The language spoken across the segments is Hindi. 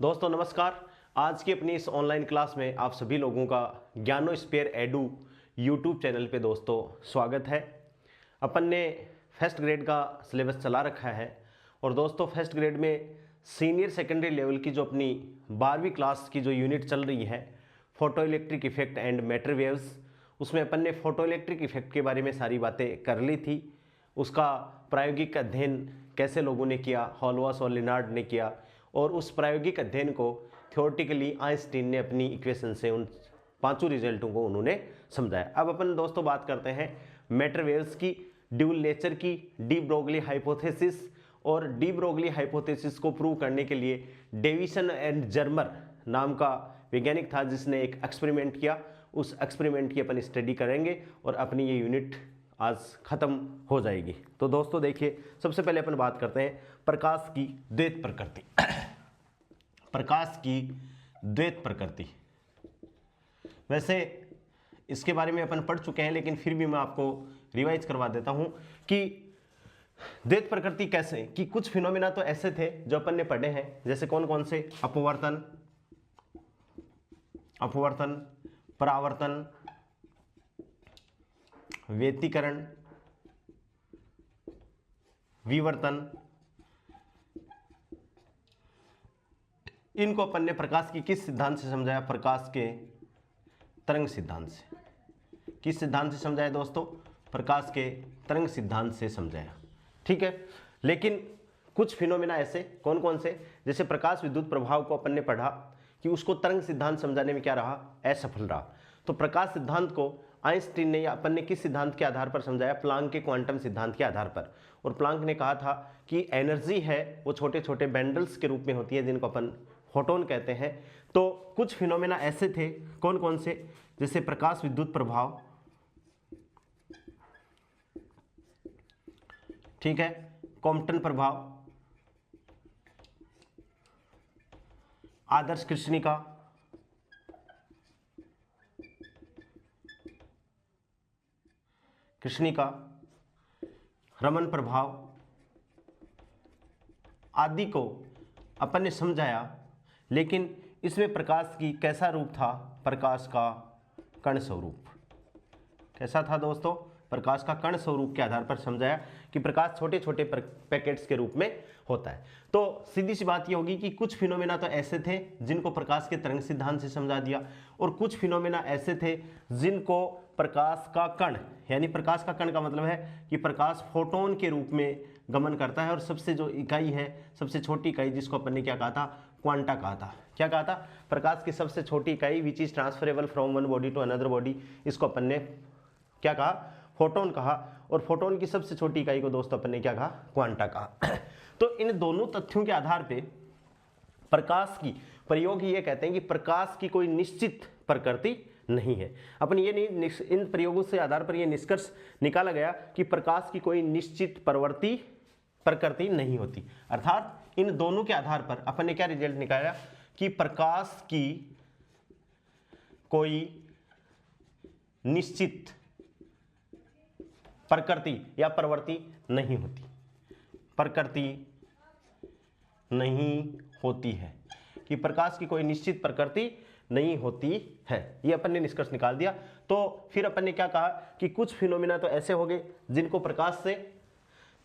दोस्तों नमस्कार। आज की अपनी इस ऑनलाइन क्लास में आप सभी लोगों का ज्ञानोस्फीयर एडू यूट्यूब चैनल पे दोस्तों स्वागत है। अपन ने फर्स्ट ग्रेड का सिलेबस चला रखा है और दोस्तों फर्स्ट ग्रेड में सीनियर सेकेंडरी लेवल की जो अपनी 12वीं क्लास की जो यूनिट चल रही है photo electric effect and matter waves, उसमें अपन ने फोटो इलेक्ट्रिक इफेक्ट के बारे में सारी बातें कर ली थी। उसका प्रायोगिक अध्ययन कैसे लोगों ने किया, हॉलवास और लिनार्ड ने किया, और उस प्रायोगिक अध्ययन को थ्योरेटिकली आइंस्टीन ने अपनी इक्वेशन से उन पांचों रिजल्टों को उन्होंने समझाया। अब अपन दोस्तों बात करते हैं मैटर वेव्स की, ड्यूल नेचर की, डी ब्रोगली हाइपोथेसिस, और डी ब्रोगली हाइपोथेसिस को प्रूव करने के लिए डेविसन एंड जर्मर नाम का वैज्ञानिक था जिसने एक एक्सपेरिमेंट किया। उस एक्सपेरिमेंट की अपन स्टडी करेंगे और अपनी ये यूनिट आज खत्म हो जाएगी। तो दोस्तों देखिए, सबसे पहले अपन बात करते हैं प्रकाश की द्वैत प्रकृति। प्रकाश की द्वैत प्रकृति, वैसे इसके बारे में अपन पढ़ चुके हैं, लेकिन फिर भी मैं आपको रिवाइज करवा देता हूं कि द्वैत प्रकृति कैसे, कि कुछ फिनोमेना तो ऐसे थे जो अपन ने पढ़े हैं, जैसे कौन कौन से, अपवर्तन, अपवर्तन, परावर्तन, व्यतिकरण, विवर्तन। इनको अपन ने प्रकाश की किस सिद्धांत से समझाया? प्रकाश के तरंग सिद्धांत से। किस सिद्धांत से समझाया दोस्तों? प्रकाश के तरंग सिद्धांत से समझाया। ठीक है, लेकिन कुछ फिनोमेना ऐसे कौन कौन से, जैसे प्रकाश विद्युत प्रभाव को अपन ने पढ़ा कि उसको तरंग सिद्धांत समझाने में क्या रहा? असफल रहा। तो प्रकाश सिद्धांत को आइंस्टीन ने या अपन ने किस सिद्धांत के आधार पर समझाया? प्लांक के क्वांटम सिद्धांत के आधार पर। और प्लांक ने कहा था कि एनर्जी है वो छोटे छोटे बैंडल्स के रूप में होती है जिनको अपन फोटोन कहते हैं। तो कुछ फिनोमेना ऐसे थे, कौन कौन से, जैसे प्रकाश विद्युत प्रभाव, ठीक है, कॉम्पटन प्रभाव, आदर्श कृष्णिका, कृष्णिका, रमन प्रभाव आदि को अपन ने समझाया। लेकिन इसमें प्रकाश की कैसा रूप था? प्रकाश का कण स्वरूप। कैसा था दोस्तों? प्रकाश का कण स्वरूप के आधार पर समझाया कि प्रकाश छोटे छोटे पैकेट्स के रूप में होता है। तो सीधी सी बात ये होगी कि कुछ फिनोमेना तो ऐसे थे जिनको प्रकाश के तरंग सिद्धांत से समझा दिया, और कुछ फिनोमेना ऐसे थे जिनको प्रकाश का कण, यानी प्रकाश का कण का मतलब है कि प्रकाश फोटोन के रूप में गमन करता है, और सबसे जो इकाई है, सबसे छोटी इकाई, जिसको अपन ने क्या कहा था? क्वांटा कहा था। क्या कहा था? प्रकाश की सबसे छोटी इकाई which is transferable from one body to another body, इसको अपन ने क्या कहा? फोटोन कहा। और फोटोन की सबसे छोटी इकाई को दोस्तों अपन ने क्या कहा? क्वांटा कहा। तो इन दोनों तथ्यों के आधार पे प्रकाश की प्रयोग ये कहते हैं कि प्रकाश की कोई निश्चित प्रकृति नहीं है। अपन ये नहीं, इन प्रयोगों से आधार पर यह निष्कर्ष निकाला गया कि प्रकाश की कोई निश्चित प्रकृति नहीं होती। अर्थात इन दोनों के आधार पर अपन ने क्या रिजल्ट निकाला कि प्रकाश की कोई निश्चित प्रकृति या प्रवृत्ति नहीं होती, प्रकृति नहीं होती है, कि प्रकाश की कोई निश्चित प्रकृति नहीं होती है। ये अपन ने निष्कर्ष निकाल दिया। तो फिर अपन ने क्या कहा कि कुछ फिनोमेना तो ऐसे हो गए जिनको प्रकाश से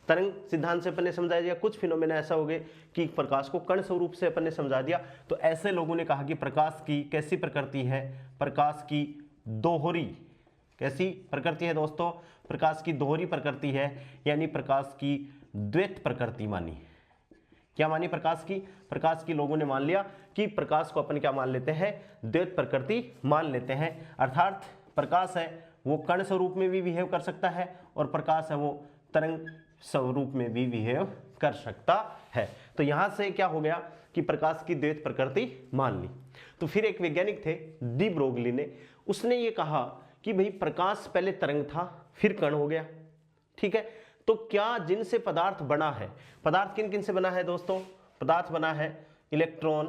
तरंग सिद्धांत से अपन ने समझा दिया, कुछ फिनोमेना ऐसा हो गए कि प्रकाश को कण स्वरूप से अपन ने समझा दिया। तो ऐसे लोगों ने कहा कि प्रकाश की कैसी प्रकृति है? प्रकाश की दोहरी, कैसी प्रकृति है दोस्तों? प्रकाश की दोहरी प्रकृति है, यानी प्रकाश की द्वैत प्रकृति मानी। क्या मानी? प्रकाश की लोगों ने मान लिया कि प्रकाश को अपन क्या मान लेते हैं? द्वैत प्रकृति मान लेते हैं। अर्थात प्रकाश है वो कण स्वरूप में भी बिहेव कर सकता है, और प्रकाश है वो तरंग स्वरूप में भी बिहेव कर सकता है। तो यहां से क्या हो गया कि प्रकाश की द्वैत प्रकृति मान ली। तो फिर एक वैज्ञानिक थे डी ब्रोगली ने, उसने ये कहा कि भाई प्रकाश पहले तरंग था फिर कण हो गया। ठीक है, तो क्या जिनसे पदार्थ बना है, पदार्थ किन किन से बना है दोस्तों? पदार्थ बना है इलेक्ट्रॉन,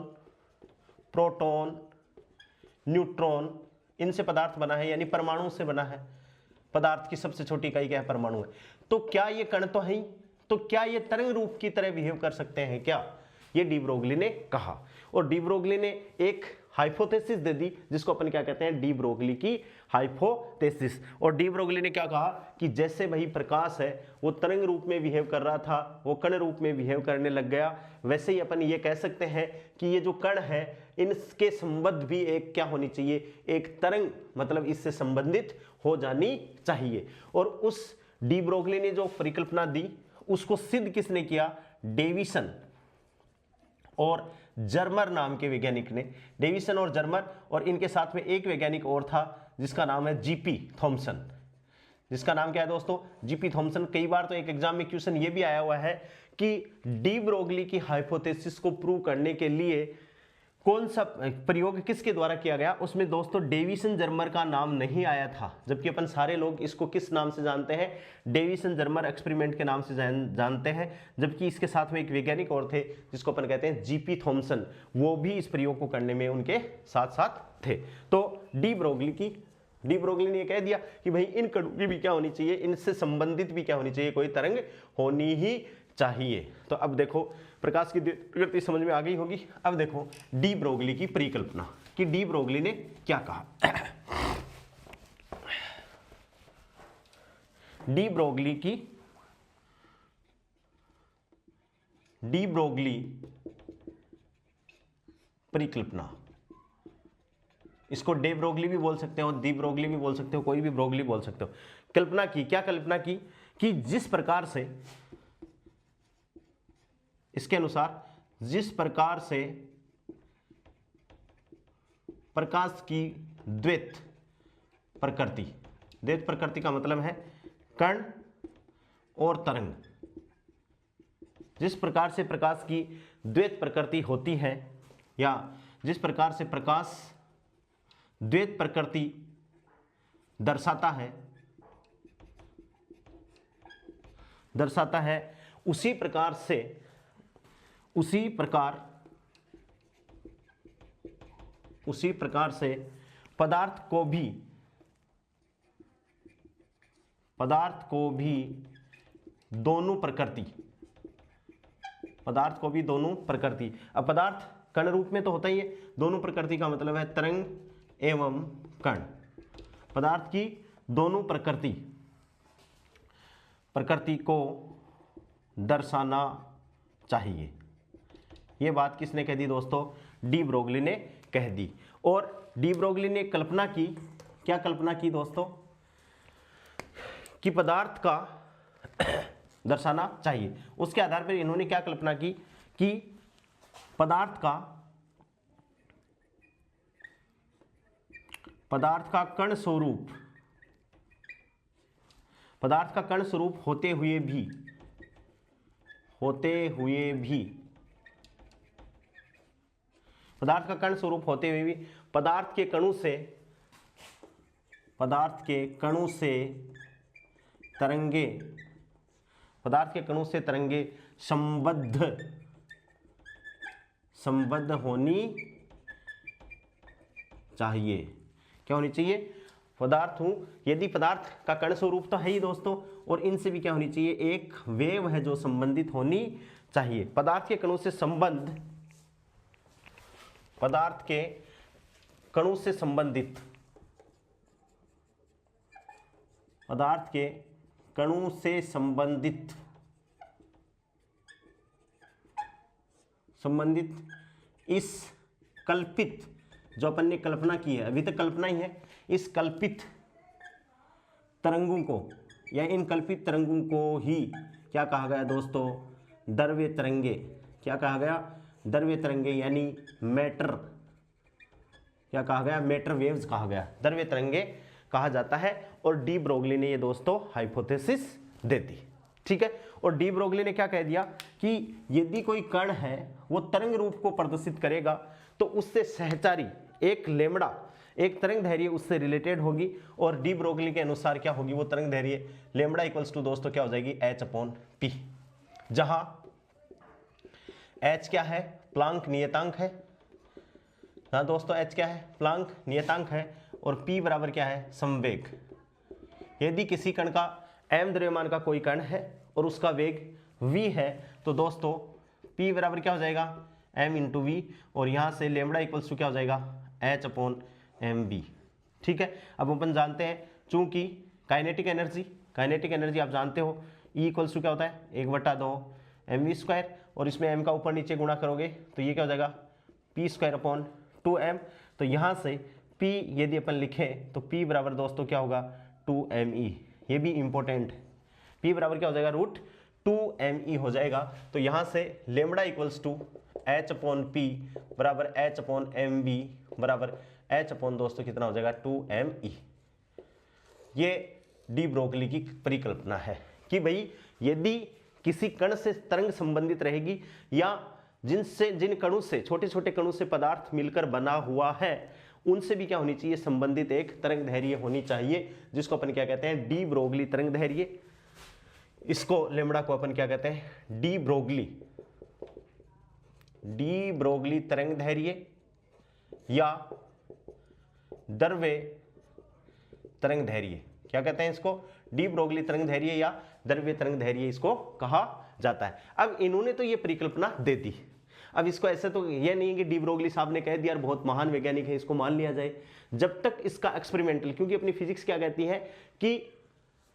प्रोटॉन, न्यूट्रॉन, इनसे पदार्थ बना है, यानी परमाणु से बना है। पदार्थ की सबसे छोटी इकाई क्या है? परमाणु है। तो क्या ये कण तो है ही, तो क्या ये तरंग रूप की तरह बिहेव कर सकते हैं? क्या ये डी ब्रोगली ने कहा। और डी ब्रोगली ने एक हाइपोथेसिस दे दी जिसको अपन क्या कहते हैं, डी ब्रोगली की हाइपोथेसिस। और डी ब्रोगली ने क्या कहा कि जैसे भाई प्रकाश है वो तरंग रूप में बिहेव कर रहा था, वो कण रूप में बिहेव करने लग गया, वैसे ही अपन ये कह सकते हैं कि ये जो कण है इनके संबंध भी एक क्या होनी चाहिए, एक तरंग मतलब इससे संबंधित हो जानी चाहिए। और उस डी ब्रोगली ने जो परिकल्पना दी उसको सिद्ध किसने किया, डेविसन और जर्मर नाम के वैज्ञानिक ने। डेविसन और जर्मर, और इनके साथ में एक वैज्ञानिक और था जिसका नाम है जीपी थॉमसन। जिसका नाम क्या है दोस्तों, जीपी थॉमसन। कई बार तो एक एग्जाम में क्वेश्चन ये भी आया हुआ है कि डी ब्रोगली की हाइपोथेसिस को प्रूव करने के लिए कौन सा प्रयोग किसके द्वारा किया गया, उसमें दोस्तों डेविसन जर्मर का नाम नहीं आया था, जबकि अपन सारे लोग इसको किस नाम से जानते हैं, डेविसन जर्मर एक्सपेरिमेंट के नाम से जानते हैं। जबकि इसके साथ में एक वैज्ञानिक और थे जिसको अपन कहते हैं जीपी थॉमसन, वो भी इस प्रयोग को करने में उनके साथ साथ थे। तो डी ब्रोगली ने यह कह दिया कि भाई इन कणों की भी क्या होनी चाहिए, इनसे संबंधित भी क्या होनी चाहिए, कोई तरंग होनी ही चाहिए। तो अब देखो प्रकाश की गति समझ में आ गई होगी। अब देखो डी ब्रोगली की परिकल्पना कि डी ब्रोगली ने क्या कहा। डी ब्रोगली परिकल्पना, इसको डे ब्रोगली भी बोल सकते हो, डी ब्रोगली भी बोल सकते हो, कोई भी ब्रोगली बोल सकते हो। कल्पना की, क्या कल्पना की कि जिस प्रकार से, इसके अनुसार जिस प्रकार से प्रकाश की द्वैत प्रकृति का मतलब है कण और तरंग, जिस प्रकार से प्रकाश की द्वैत प्रकृति होती है, या जिस प्रकार से प्रकाश द्वैत प्रकृति दर्शाता है, उसी प्रकार से पदार्थ को भी दोनों प्रकृति, अब पदार्थ कण रूप में तो होता ही है, दोनों प्रकृति का मतलब है तरंग एवं कण, पदार्थ की दोनों प्रकृति को दर्शाना चाहिए। यह बात किसने कह दी दोस्तों, डी ब्रोगली ने कह दी। और डी ब्रोगली ने कल्पना की, क्या कल्पना की दोस्तों, कि पदार्थ का दर्शाना चाहिए। उसके आधार पर इन्होंने क्या कल्पना की कि पदार्थ का कण स्वरूप होते हुए भी पदार्थ के कणों से तरंगे संबद्ध होनी चाहिए। क्या होनी चाहिए, यदि पदार्थ का कण स्वरूप तो है ही दोस्तों, और इनसे भी क्या होनी चाहिए, एक वेव है जो संबंधित होनी चाहिए। पदार्थ के कणों से संबंधित इस कल्पित, जो अपन ने कल्पना की है, अभी तक कल्पना ही है, इस कल्पित तरंगों को या इन कल्पित तरंगों को ही क्या कहा गया दोस्तों, द्रव्य तरंगे। क्या कहा गया, द्रव्य तरंगे, यानी मैटर, क्या कहा गया, मैटर वेव्स कहा गया, द्रव्य तरंगे कहा जाता है। और डी ब्रोगली ने ये दोस्तों हाइपोथेसिस दे दी, ठीक है। और डी ब्रोगली ने क्या कह दिया कि यदि कोई कण है वो तरंग रूप को प्रदर्शित करेगा तो उससे सहचारी एक लेमड़ा, एक तरंग धैर्य उससे रिलेटेड होगी। और डी ब्रोगली के अनुसार क्या होगी वो तरंग धैर्य, लेमड़ा इक्वल्स टू दोस्तों क्या हो जाएगी, h/p, जहां h क्या है, प्लांक नियतांक है ना दोस्तों, h क्या है, प्लांक नियतांक है, और p बराबर क्या है, संवेग। यदि किसी कण का m द्रव्यमान का कोई कण है और उसका वेग v है तो दोस्तों P बराबर क्या हो जाएगा m इंटू वी, और यहाँ से लेमडा इक्वल्स टू क्या हो जाएगा h अपॉन एम बी। ठीक है, अब अपन जानते हैं चूंकि काइनेटिक एनर्जी आप जानते हो E इक्वल्स टू क्या होता है 1/2 mv², और इसमें m का ऊपर नीचे गुणा करोगे तो ये क्या हो जाएगा p² अपॉन 2m। तो यहाँ से P यदि अपन लिखें तो P बराबर दोस्तों क्या होगा 2me, ये भी इंपॉर्टेंट, P बराबर क्या हो जाएगा √2me हो जाएगा। तो यहाँ से lambda equals to h upon P बराबर h अपॉन एम बी बराबर h अपॉन दोस्तों कितना हो जाएगा 2me। ये डी ब्रोगली की परिकल्पना है कि भाई यदि किसी कण से तरंग संबंधित रहेगी या जिन कणों से छोटे छोटे कणों से पदार्थ मिलकर बना हुआ है उनसे भी क्या होनी चाहिए संबंधित एक तरंग दैर्घ्य होनी चाहिए, जिसको अपन क्या कहते हैं डी ब्रोगली तरंग दैर्घ्य। इसको लेमडा को अपन क्या कहते हैं डी ब्रोगली तरंग दैर्घ्य या द्रव्य तरंग दैर्घ्य, क्या कहते हैं इसको डी ब्रोगली तरंग दैर्घ्य या द्रव्य तरंग दैर्घ्य इसको कहा जाता है। अब इन्होंने तो ये परिकल्पना दे दी, अब इसको ऐसे तो ये नहीं है कि डी ब्रोगली साहब ने कह दिया यार बहुत महान वैज्ञानिक है इसको मान लिया जाए, जब तक इसका एक्सपेरिमेंटल, क्योंकि अपनी फिजिक्स क्या कहती है कि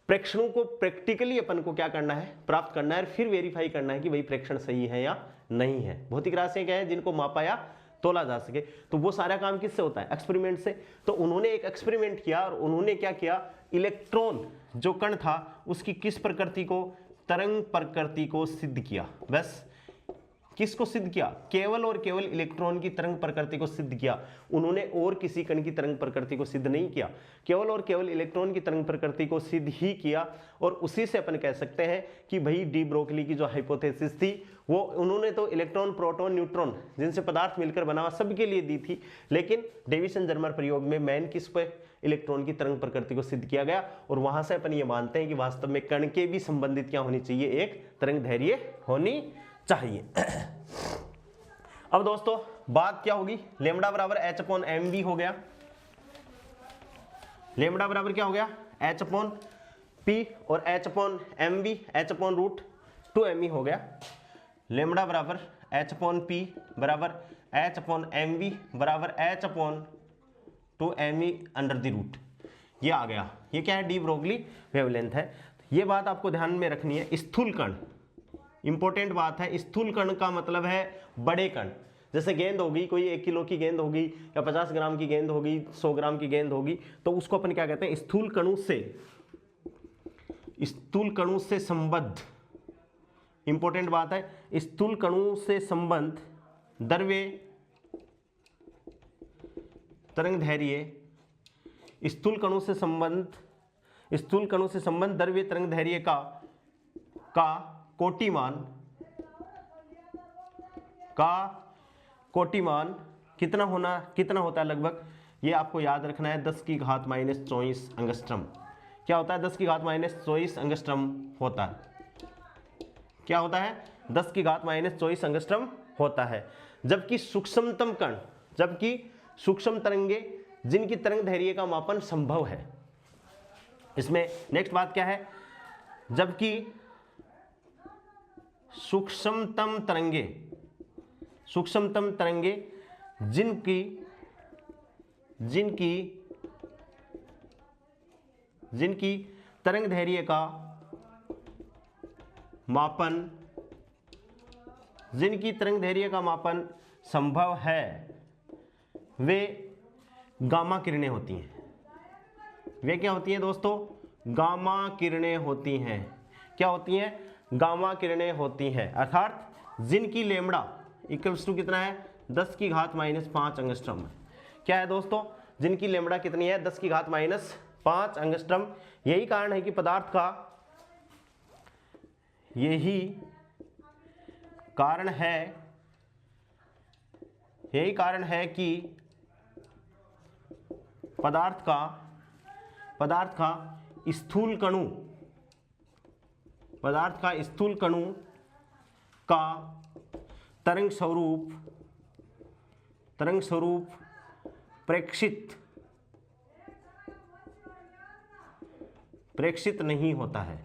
प्रेक्षणों को प्रैक्टिकली अपन को क्या करना है प्राप्त करना है और फिर वेरीफाई करना है कि भाई प्रेक्षण सही है या नहीं है। भौतिक राशियां क्या है जिनको मापा या तोला जा सके, तो वो सारा काम किससे होता है एक्सपेरिमेंट से। तो उन्होंने एक एक्सपेरिमेंट किया और उन्होंने क्या किया इलेक्ट्रॉन जो कण था उसकी किस प्रकृति को तरंग प्रकृति को सिद्ध किया। बस किसको सिद्ध किया केवल और केवल इलेक्ट्रॉन की तरंग प्रकृति को सिद्ध किया, उन्होंने और किसी कण की तरंग प्रकृति को सिद्ध नहीं किया, केवल और केवल इलेक्ट्रॉन की तरंग प्रकृति को सिद्ध ही किया। और उसी से अपन कह सकते हैं कि भाई डी ब्रोगली की जो हाइपोथेसिस थी वो उन्होंने तो इलेक्ट्रॉन प्रोटॉन न्यूट्रॉन जिनसे पदार्थ मिलकर बना हुआ सबके लिए दी थी, लेकिन डेविसन जर्मर प्रयोग में मैन किस पे इलेक्ट्रॉन की तरंग प्रकृति को सिद्ध किया गया। और वहां से अपन ये मानते हैं कि वास्तव में कण के भी संबंधित क्या होनी चाहिए एक तरंग दैर्घ्य होनी चाहिए। अब दोस्तों बात क्या होगी लेमडा बराबर h अपॉन एम बी हो गया, लेमडा बराबर क्या हो गया h अपॉन पी और h upon M V h upon √2me हो गया। लेमडा बराबर h अपॉन पी बराबर h अपॉन एम बी बराबर h upon 2me under the root, ये आ गया। ये क्या है डी ब्रोगली वेवलेंथ है। ये बात आपको ध्यान में रखनी है, स्थूल कण इंपॉर्टेंट बात है। स्थूल कण का मतलब है बड़े कण, जैसे गेंद होगी कोई 1 किलो की गेंद होगी या 50 ग्राम की गेंद होगी 100 ग्राम की गेंद होगी, तो उसको अपन क्या कहते हैं स्थूल कणों से संबद्ध, इंपॉर्टेंट बात है स्थूल कणों से संबंध द्रव्य तरंग दैर्घ्य, स्थूल कणों से संबंध द्रव्य तरंग दैर्घ्य का कोटिमान कितना होता है लगभग, ये आपको याद रखना है 10 की घात -24 एंगस्ट्रम। क्या होता है 10 की घात -24 एंगस्ट्रम होता है, क्या होता है 10 की घात -24 एंगस्ट्रम होता है। जबकि सूक्ष्म तरंगे जिनकी तरंग दैर्घ्य का मापन संभव है, इसमें नेक्स्ट बात क्या है, जबकि सूक्ष्मतम तरंगे जिनकी तरंग दैर्घ्य का मापन संभव है वे गामा किरणें होती हैं। वे क्या होती हैं दोस्तों गामा किरणें होती हैं। क्या होती हैं गामा किरणें होती हैं, अर्थात जिनकी लेमड़ा इक्वल्स टू कितना है 10 की घात -5 एंगस्ट्रम है। क्या है दोस्तों जिनकी लेमड़ा कितनी है 10 की घात -5 एंगस्ट्रम। यही कारण है कि पदार्थ का यही कारण है कि पदार्थ का स्थूल कणु का तरंग स्वरूप प्रेक्षित नहीं होता है।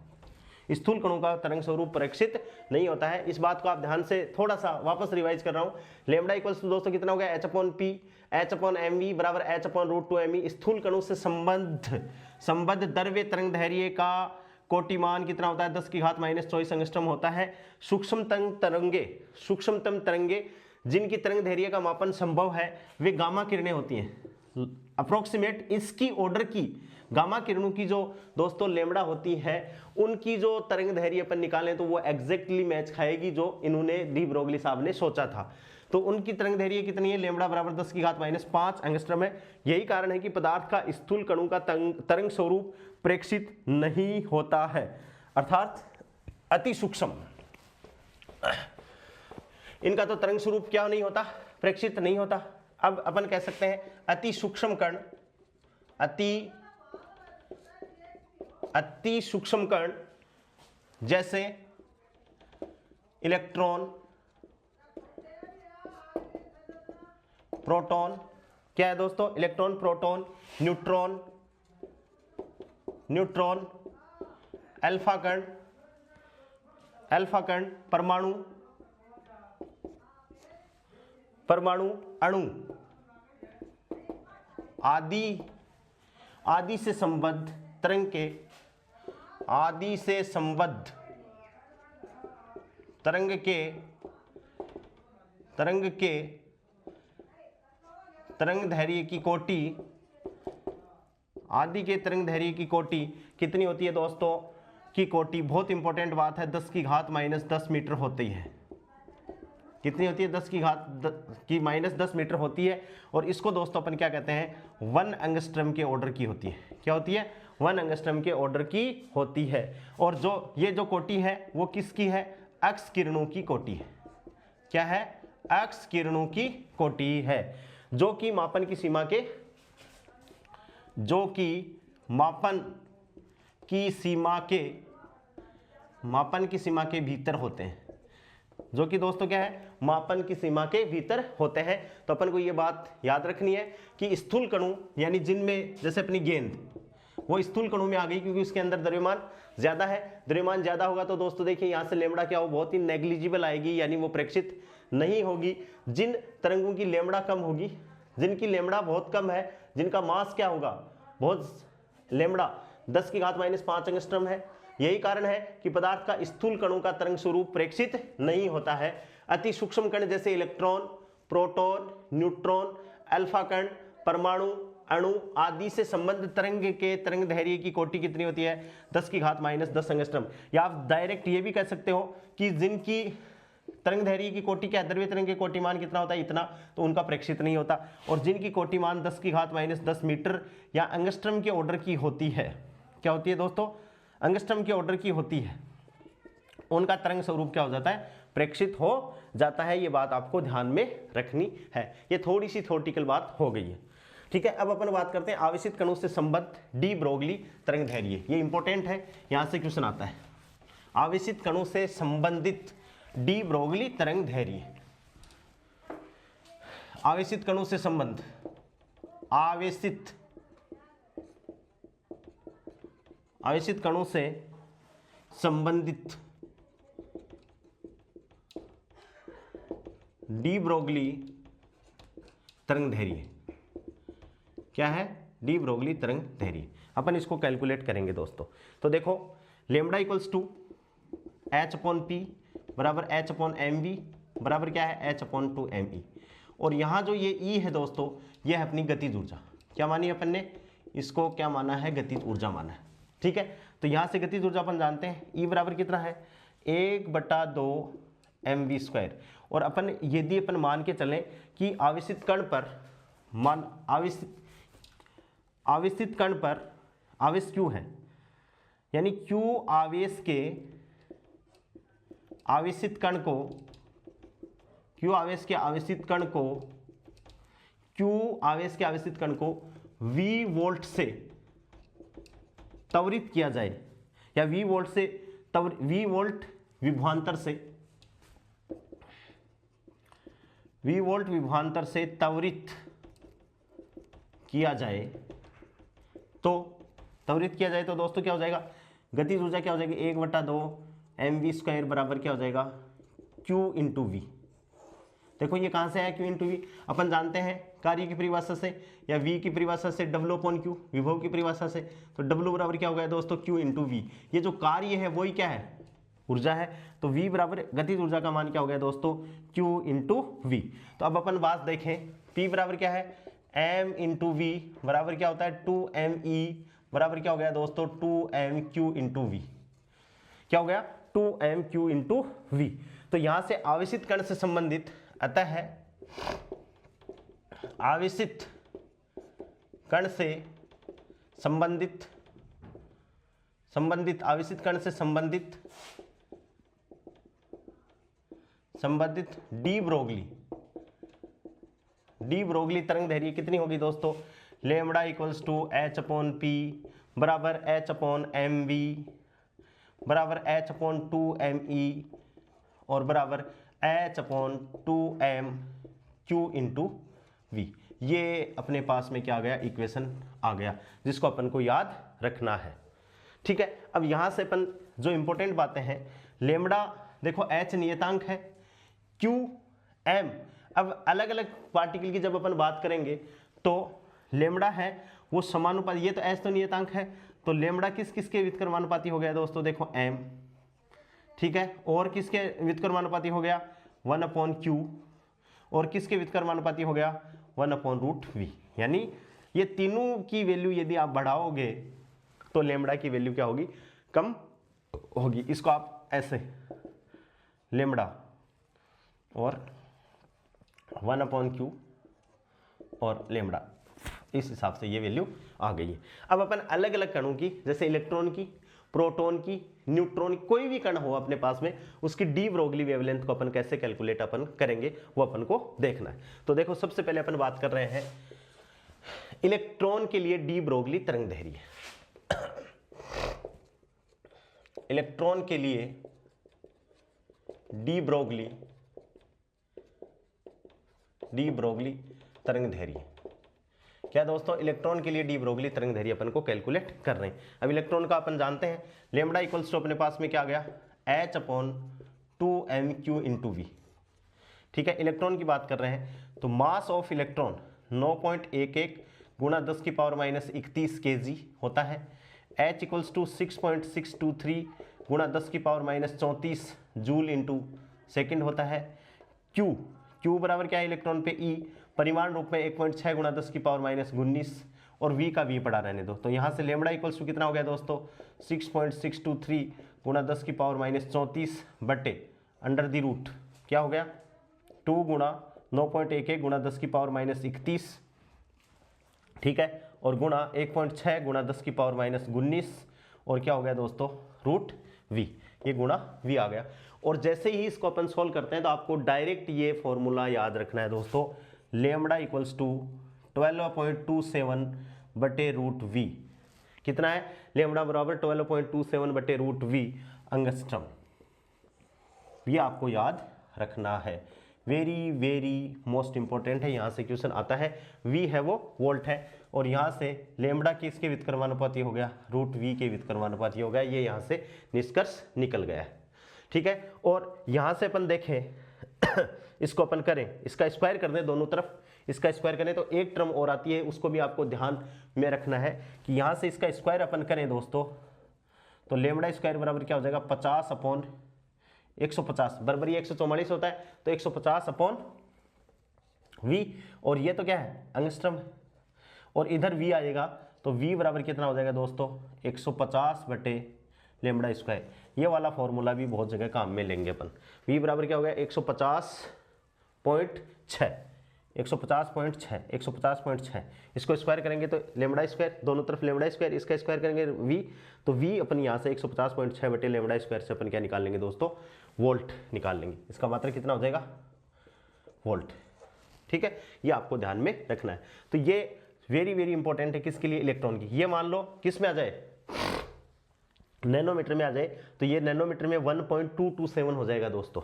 स्थूल कणों का तरंग स्वरूप प्रेक्षित नहीं होता है। इस बात को आप ध्यान से थोड़ा सा वापस रिवाइज कर रहा हूं। लेमडा इक्वल्स टू दोस्तों कितना हो गया, H/P बराबर H/√2mE। स्थूल कणों से संबद्ध द्रव्य तरंग दैर्घ्य का कोटिमान कितना होता है, 10⁻⁻24 एंगस्ट्रॉम होता है। सूक्ष्मतम तरंगे जिनकी तरंग दैर्घ्य का मापन संभव है वे गामा किरणें होती हैं। अप्रोक्सीमेट इसकी ऑर्डर की गामा किरणों की जो दोस्तों लेमडा होती है, उनकी जो तरंग दैर्घ्य अपन निकालें तो वो एग्जैक्टली मैच खाएगी जो इन्होंने डी ब्रोगली साहब ने सोचा था। तो उनकी तरंग दैर्घ्य कितनी है, लेमडा बराबर 10⁻⁻5 एंगस्ट्रॉम है। यही कारण है कि पदार्थ का स्थूल कणों का तरंग स्वरूप प्रेक्षित नहीं होता है, अर्थात अति सूक्ष्म। इनका तो तरंग स्वरूप क्या नहीं होता, प्रेक्षित नहीं होता। अब अपन कह सकते हैं अति सूक्ष्म कण जैसे इलेक्ट्रॉन, प्रोटॉन, क्या है दोस्तों, इलेक्ट्रॉन, प्रोटॉन, न्यूट्रॉन, अल्फा कण, परमाणु, अणु आदि से संबद्ध तरंग के तरंग दैर्घ्य की कोटि, आदि के तरंग दैर्घ्य की कोटि कितनी होती है दोस्तों, की कोटि बहुत इंपॉर्टेंट बात है, 10⁻⁻10 मीटर होती है। कितनी होती है, 10⁻⁻10 मीटर होती है। और इसको दोस्तों अपन क्या कहते हैं, 1 एंगस्ट्रॉम के ऑर्डर की होती है। क्या होती है, 1 एंगस्ट्रॉम के ऑर्डर की होती है। और जो ये जो कोटि है वो किसकी है, एक्स किरणों की कोटि है। क्या है, एक्स किरणों की कोटि है, जो कि मापन की सीमा के भीतर होते हैं, जो कि दोस्तों क्या है, मापन की सीमा के भीतर होते हैं। तो अपन को ये बात याद रखनी है कि स्थूल कणों यानी जिनमें जैसे अपनी गेंद, वो स्थूल कणों में आ गई क्योंकि उसके अंदर द्रव्यमान ज्यादा है। द्रव्यमान ज्यादा होगा तो दोस्तों देखिए यहाँ से लेमड़ा क्या हो, बहुत ही नेग्लिजिबल आएगी, यानी वो प्रेक्षित नहीं होगी। जिन तरंगों की लेमड़ा कम होगी, जिनकी लेमड़ा बहुत कम है, जिनका मास क्या होगा, बहुत लेमड़ा 10⁻⁵ एंगस्ट्रॉम है, यही कारण है कि पदार्थ का स्थूल कणों का तरंग स्वरूप प्रेक्षित नहीं होता है। अति सूक्ष्म कण जैसे इलेक्ट्रॉन, प्रोटॉन, न्यूट्रॉन, अल्फा कण, परमाणु, अणु आदि से संबद्ध तरंग के तरंग दैर्घ्य की कोटि कितनी होती है, 10⁻⁻10 एंगस्ट्रॉम। या आप डायरेक्ट ये भी कह सकते हो कि जिनकी तरंग दैर्घ्य की कोटि क्या, द्रव्य तरंग के कोटिमान कितना होता है, इतना, तो उनका प्रेक्षित नहीं होता। और जिनकी कोटिमान 10⁻⁻10 मीटर या एंगस्ट्रॉम के ऑर्डर की होती है, क्या होती है दोस्तों, एंगस्ट्रॉम के ऑर्डर की होती है, उनका तरंग स्वरूप क्या हो जाता है, प्रेक्षित हो जाता है। ये बात आपको ध्यान में रखनी है। ये थोड़ी सी थ्योरेटिकल बात हो गई है, ठीक है। अब अपन बात करते हैं आवेशित कणों से संबद्ध डी ब्रोगली तरंग दैर्घ्य। ये इंपॉर्टेंट है, यहां से क्वेश्चन आता है। आवेशित कणों से संबंधित डी ब्रोगली तरंग दैर्घ्य, आवेशित कणों से संबंध, आवेशित कणों से संबंधित डी ब्रोगली तरंग दैर्घ्य क्या है, डी ब्रोगली तरंग दैर्घ्य। अपन इसको कैलकुलेट करेंगे दोस्तों। तो देखो लेमडा इक्वल्स टू H/P बराबर H/mv बराबर क्या है, H/2me। और यहाँ जो ये E है दोस्तों, ये है अपनी गतिज ऊर्जा। क्या मानी अपन ने, इसको क्या माना है, गतिज ऊर्जा माना है, ठीक है। तो यहाँ से गतिज ऊर्जा अपन जानते हैं E बराबर कितना है, 1/2 mv²। और अपन यदि अपन मान के चलें कि आवेशित कण पर आवेश Q है, यानी Q आवेश के आवेशित कण को, Q आवेश के आवेशित कण को V वोल्ट से त्वरित किया जाए, या V वोल्ट विभवांतर से त्वरित किया जाए, तो दोस्तों क्या हो जाएगा, गतिज ऊर्जा क्या हो जाएगी 1/2 mv² बराबर क्या हो जाएगा Q इंटू वी। देखो ये कहाँ से आया Q इंटू वी, अपन जानते हैं कार्य की परिभाषा से या V की परिभाषा से W/Q, विभव की परिभाषा से, तो W बराबर क्या हो गया दोस्तों Q इंटू वी। ये जो कार्य है वही क्या है ऊर्जा है, तो V बराबर गतिज ऊर्जा का मान क्या हो गया दोस्तों Q इंटू वी। तो अब अपन बात देखें P बराबर क्या है m इंटू वी बराबर क्या होता है 2me बराबर क्या हो गया दोस्तों 2mq इंटू वी। क्या हो गया 2mq इंटू वी। तो यहां से आवेशित कण से संबंधित, अतः आवेशित कण से संबंधित आवेशित कण से संबंधित डी ब्रोगली तरंग दैर्घ्य कितनी होगी दोस्तों लेमडा इक्वल्स टू h/p बराबर h/mv बराबर h/2me और बराबर h/2mq इंटू वी। ये अपने पास में क्या आ गया इक्वेशन आ गया जिसको अपन को याद रखना है। ठीक है, अब यहां से अपन जो इंपॉर्टेंट बातें हैं, लेमडा देखो h नियतांक है, q m, अब अलग अलग पार्टिकल की जब अपन बात करेंगे तो लेमडा है वो समानुपाती, ये तो h तो नियतांक है, तो लेमडा किस किस के व्युत्क्रमानुपाती हो गया दोस्तों देखो m, ठीक है, और किसके व्युत्क्रमानुपाती हो गया 1/q, और किसके व्युत्क्रमानुपाती हो गया 1/√v। यानी ये तीनों की वैल्यू यदि आप बढ़ाओगे तो लेमडा की वैल्यू क्या होगी कम होगी। इसको आप ऐसे लेमडा और 1/q और लेमडा, इस हिसाब से ये वैल्यू आ गई है। अब अपन अलग अलग कणों की, जैसे इलेक्ट्रॉन की, प्रोटॉन की, न्यूट्रॉन, कोई भी कण हो अपने पास में, उसकी डी ब्रोगली वेवलेंथ को अपन कैसे कैलकुलेट अपन करेंगे वो अपन को देखना है। तो देखो सबसे पहले अपन बात कर रहे हैं इलेक्ट्रॉन के लिए डी ब्रोगली तरंग दैर्घ्य। इलेक्ट्रॉन के लिए डी ब्रोगली तरंग दैर्घ्य क्या दोस्तों, इलेक्ट्रॉन के लिए डी ब्रोगली तरंग दैर्घ्य अपन को कैलकुलेट कर रहे हैं। अब इलेक्ट्रॉन का अपन जानते हैं लेमडा इक्वल्स टू अपने पास में क्या आ गया h/2mq इंटू वी। ठीक है, इलेक्ट्रॉन की बात कर रहे हैं तो मास ऑफ इलेक्ट्रॉन 9.11 गुणा 10⁻31 kg होता है। h इक्वल्स टू 6.623 गुणा 10⁻34 जूल इंटू सेकेंड होता है। q बराबर क्या है इलेक्ट्रॉन पे E, परिमाण रूप में 1.6 गुणा 10⁻19 और v का v पड़ा रहने दो। तो यहाँ से लेमडा इक्वल्स टू कितना हो गया दोस्तों 6.623 गुणा 10⁻34 बटे अंडर द रूट क्या हो गया 2 गुणा 9.11 गुणा 10⁻31, ठीक है, और गुणा 1.6 गुणा 10⁻19 और क्या हो गया दोस्तों रूट v, ये गुणा v आ गया। और जैसे ही इसको अपन सोल्व करते हैं तो आपको डायरेक्ट ये फॉर्मूला याद रखना है दोस्तों, लेमडा इक्वल्स टू 12.27 बटे रूट वी। कितना है लेमडा बराबर 12.27 बटे रूट वी अंगस्ट्रम। ये आपको याद रखना है, वेरी वेरी मोस्ट इंपॉर्टेंट है, यहाँ से क्वेश्चन आता है। वी है वो वोल्ट है और यहाँ से लेमडा किसके व्युत्क्रमानुपाती हो गया रूट वी के व्युत्क्रमानुपाती हो गया, ये यहाँ से निष्कर्ष निकल गया है। ठीक है, और यहाँ से अपन देखें इसको अपन करें, इसका स्क्वायर कर दें दोनों तरफ, इसका स्क्वायर करें तो एक टर्म और आती है, उसको भी आपको ध्यान में रखना है कि यहाँ से इसका स्क्वायर अपन करें दोस्तों तो लेमडा स्क्वायर बराबर क्या हो जाएगा 50/150 बराबर ये 144 होता है, तो 150/v, और ये तो क्या है अंगस्ट्रम है, और इधर v आएगा तो v बराबर कितना हो जाएगा दोस्तों 150 बटे लेमडा स्क्वायर। ये वाला फॉर्मूला भी बहुत जगह काम में लेंगे अपन। v बराबर क्या हो गया 150.6, इसको स्क्वायर करेंगे तो लेमडा स्क्वायर, दोनों तरफ लेमडा स्क्वायर, इसका स्क्वायर करेंगे v, तो v अपन यहाँ से 150.6 बटे लेमडा स्क्वायर से अपन क्या निकाल लेंगे दोस्तों वोल्ट निकाल लेंगे। इसका मात्रा कितना हो जाएगा वोल्ट। ठीक है, ये आपको ध्यान में रखना है। तो ये वेरी वेरी इंपॉर्टेंट है किसके लिए इलेक्ट्रॉन की। ये मान लो किस में आ जाए नैनोमीटर में आ जाए तो ये नैनोमीटर में 1.227 हो जाएगा दोस्तों,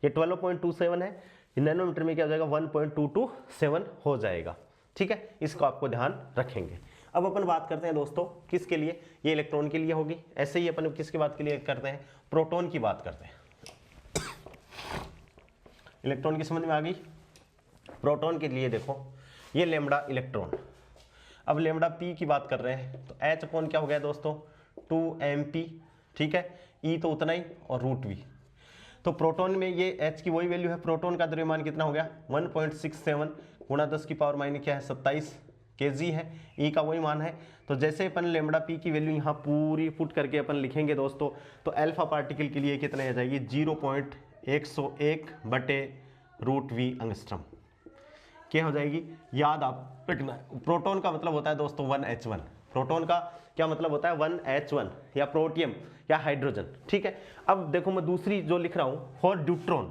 ये 12.27 है, ये नैनोमीटर में क्या हो जाएगा 1.227 हो जाएगा। ठीक है, इसको आपको ध्यान रखेंगे। अब अपन बात करते हैं दोस्तों किसके लिए, ये इलेक्ट्रॉन के लिए होगी। ऐसे ही अपन किसकी बात के लिए करते हैं, प्रोटॉन की बात करते हैं। इलेक्ट्रॉन की समझ में आ गई। प्रोटॉन के लिए देखो ये लेमडा इलेक्ट्रॉन, अब लेमडा पी की बात कर रहे हैं तो एच अपॉन क्या हो गया दोस्तों 2mp, ठीक है, ई तो उतना ही और रूट वी। तो प्रोटॉन में ये एच की वही वैल्यू है, प्रोटॉन का द्रव्यमान कितना हो गया 1.67 गुणा 10 की पावर माइनस क्या है 27 kg है, ई का वही मान है। तो जैसे अपन लेमडा पी की वैल्यू यहाँ पूरी पुट करके अपन लिखेंगे दोस्तों, तो अल्फा पार्टिकल के लिए कितना आ जाएगी 0.101 बटे रूट वी एंगस्ट्रॉम क्या हो जाएगी, याद आप रखना। प्रोटॉन का मतलब होता है दोस्तों 1H1, प्रोटॉन का क्या मतलब होता है 1H1 या प्रोटियम या हाइड्रोजन, ठीक है। अब देखो मैं दूसरी जो लिख रहा हूं फॉर ड्यूट्रॉन,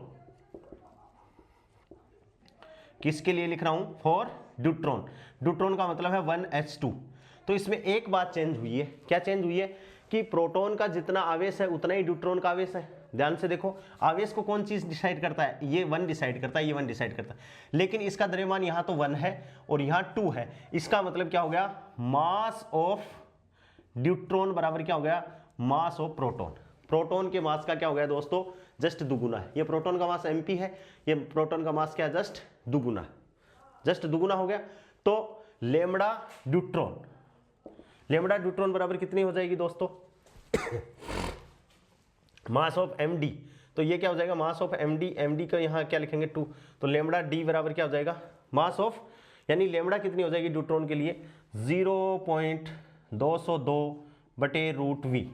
किसके लिए लिख रहा हूं, फॉर ड्यूट्रॉन। ड्यूट्रॉन का मतलब है 1H2। तो इसमें एक बात चेंज हुई है, क्या चेंज हुई है कि प्रोटॉन का जितना आवेश है उतना ही ड्यूट्रॉन का आवेश है। ध्यान से देखो आवेश को कौन चीज डिसाइड करता है, ये 1 डिसाइड करता है, ये 1 डिसाइड करता है, लेकिन इसका द्रव्यमान यहाँ तो 1 है और यहाँ 2 है। इसका मतलब क्या हो गया, मास ऑफ ड्यूट्रॉन बराबर क्या हो गया, मास ऑफ प्रोटॉन। प्रोटॉन के मास का क्या हो गया दोस्तों, जस्ट दुगुना है। ये प्रोटॉन का मास mp है, ये प्रोटॉन का मास क्या है, जस्ट दुगुना, जस्ट दुगुना हो गया। तो लेमडा ड्यूट्रॉन, लेमडा ड्यूट्रॉन बराबर कितनी हो जाएगी दोस्तों मास ऑफ md। तो ये क्या हो जाएगा, मास ऑफ md, md का यहाँ क्या लिखेंगे 2, तो लेमडा d बराबर क्या हो जाएगा, मास ऑफ, यानी लेमडा कितनी हो जाएगी ड्यूट्रॉन के लिए 0.202 बटे रूट वी,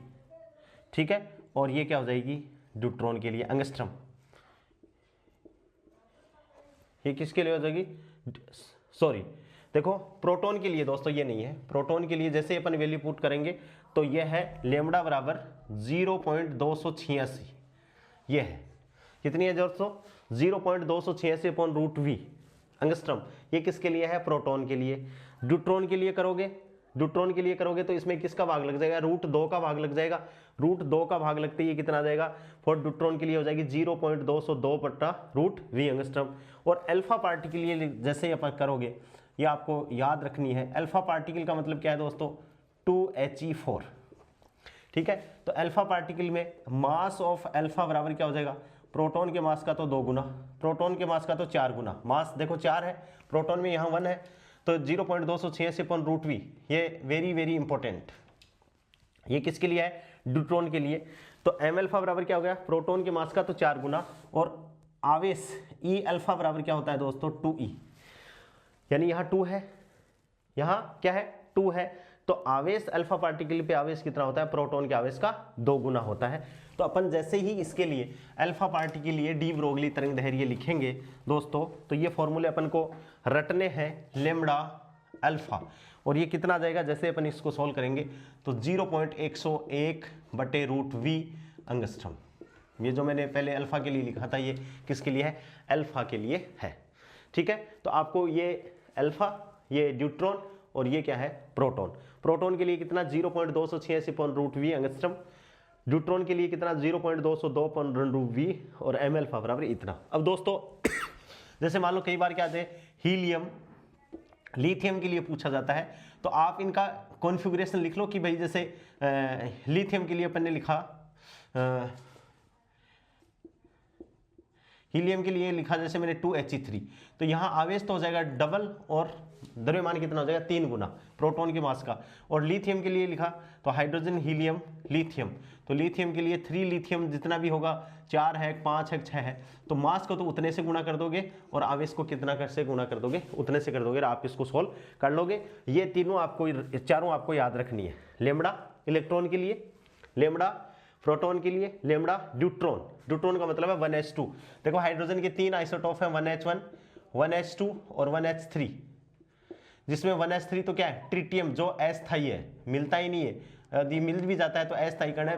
ठीक है। और ये क्या हो जाएगी ड्यूट्रॉन के लिए एंगस्ट्रॉम, ये किसके लिए हो जाएगी, सॉरी देखो प्रोटॉन के लिए दोस्तों ये नहीं है, प्रोटॉन के लिए जैसे अपन वैल्यू पुट करेंगे तो ये है लेमडा बराबर 0.286, ये है कितनी है दोस्तों 0.286 अपॉन रूट वी एंगस्ट्रॉम। ये किसके लिए है, प्रोटॉन के लिए। ड्यूट्रॉन के लिए करोगे, ड्यूट्रॉन के लिए करोगे तो इसमें किसका भाग लग जाएगा, रूट 2 का भाग लग जाएगा। रूट 2 का भाग लगते ही कितना आ जाएगा, फॉर ड्यूट्रॉन के लिए हो जाएगी 0.202 बटा रूट वी एंगस्ट्रॉम। और अल्फा पार्टिकल के लिए जैसे ही अपन करोगे, ये आपको याद रखनी है, अल्फा पार्टिकल का मतलब क्या है दोस्तों 2He4, ठीक है। तो अल्फा पार्टिकल में मास ऑफ अल्फा बराबर क्या हो जाएगा, प्रोटॉन के मास का तो 2 गुना, प्रोटॉन के मास का तो 4 गुना। मास देखो 4 है, प्रोटॉन में यहाँ 1 है, तो 0.286 अपॉन रूट वी, ये वेरी वेरी इंपॉर्टेंट। ये किसके लिए है, ड्यूट्रॉन के लिए। तो एम अल्फा बराबर क्या हो गया, प्रोटॉन के मास का तो 4 गुना, और आवेश ई अल्फा बराबर क्या होता है दोस्तों 2E, यानी यहाँ 2 है, यहाँ क्या है 2 है। तो आवेश अल्फा पार्टिकल पे आवेश कितना होता है, प्रोटॉन के आवेश का 2 गुना होता है। तो अपन जैसे ही इसके लिए अल्फा पार्टिकल के लिए डी ब्रोगली तरंग दैर्घ्य लिखेंगे दोस्तों, तो ये फॉर्मूले अपन को रटने हैं, लेमडा अल्फा, और ये कितना आ जाएगा, जैसे अपन इसको सॉल्व करेंगे तो 0.101 बटे रूट वी एंगस्ट्रॉम। ये जो मैंने पहले अल्फा के लिए लिखा था ये किसके लिए है, अल्फा के लिए है, ठीक है। तो आपको ये अल्फा, ये ड्यूट्रॉन और ये क्या है प्रोटॉन। प्रोटॉन के लिए कितना 0.286 upon root V angstrom, deuteron के लिए कितना 0.202 अपॉन रूट वी, और एम अल्फा बराबर इतना। अब दोस्तों जैसे मान लो कई बार क्या आते हैं हीलियम लिथियम के लिए पूछा जाता है, तो आप इनका कॉन्फ़िगरेशन लिख लो कि भाई जैसे लिथियम के लिए अपन ने लिखा, हीलियम के लिए लिखा जैसे मैंने 2He3, तो यहाँ आवेश तो हो जाएगा डबल और द्रव्यमान कितना हो जाएगा 3 गुना प्रोटॉन के मास का। और लिथियम के लिए लिखा तो हाइड्रोजन हीलियम लिथियम, तो लिथियम के लिए 3 लिथियम जितना भी होगा, 4 है 5 है 6 है, तो मास को तो उतने से गुणा कर दोगे और आवेश को कितना कर से गुणा कर दोगे, उतने से कर दोगे, आप इसको सोल्व कर लोगे। ये तीनों आपको, चारों आपको याद रखनी है, लेमडा इलेक्ट्रॉन के लिए, लेमडा प्रोटॉन के लिए, लेमडा ड्यूट्रॉन, ड्यूट्रॉन का मतलब है 1H2। देखो हाइड्रोजन के 3 आइसोटोप है, 1H1 1H2 और 1H3, जिसमें 1H3 तो क्या है ट्रिटियम, जो अस्थायी है, मिलता ही नहीं है, यदि मिल भी जाता है तो अस्थायी कण है,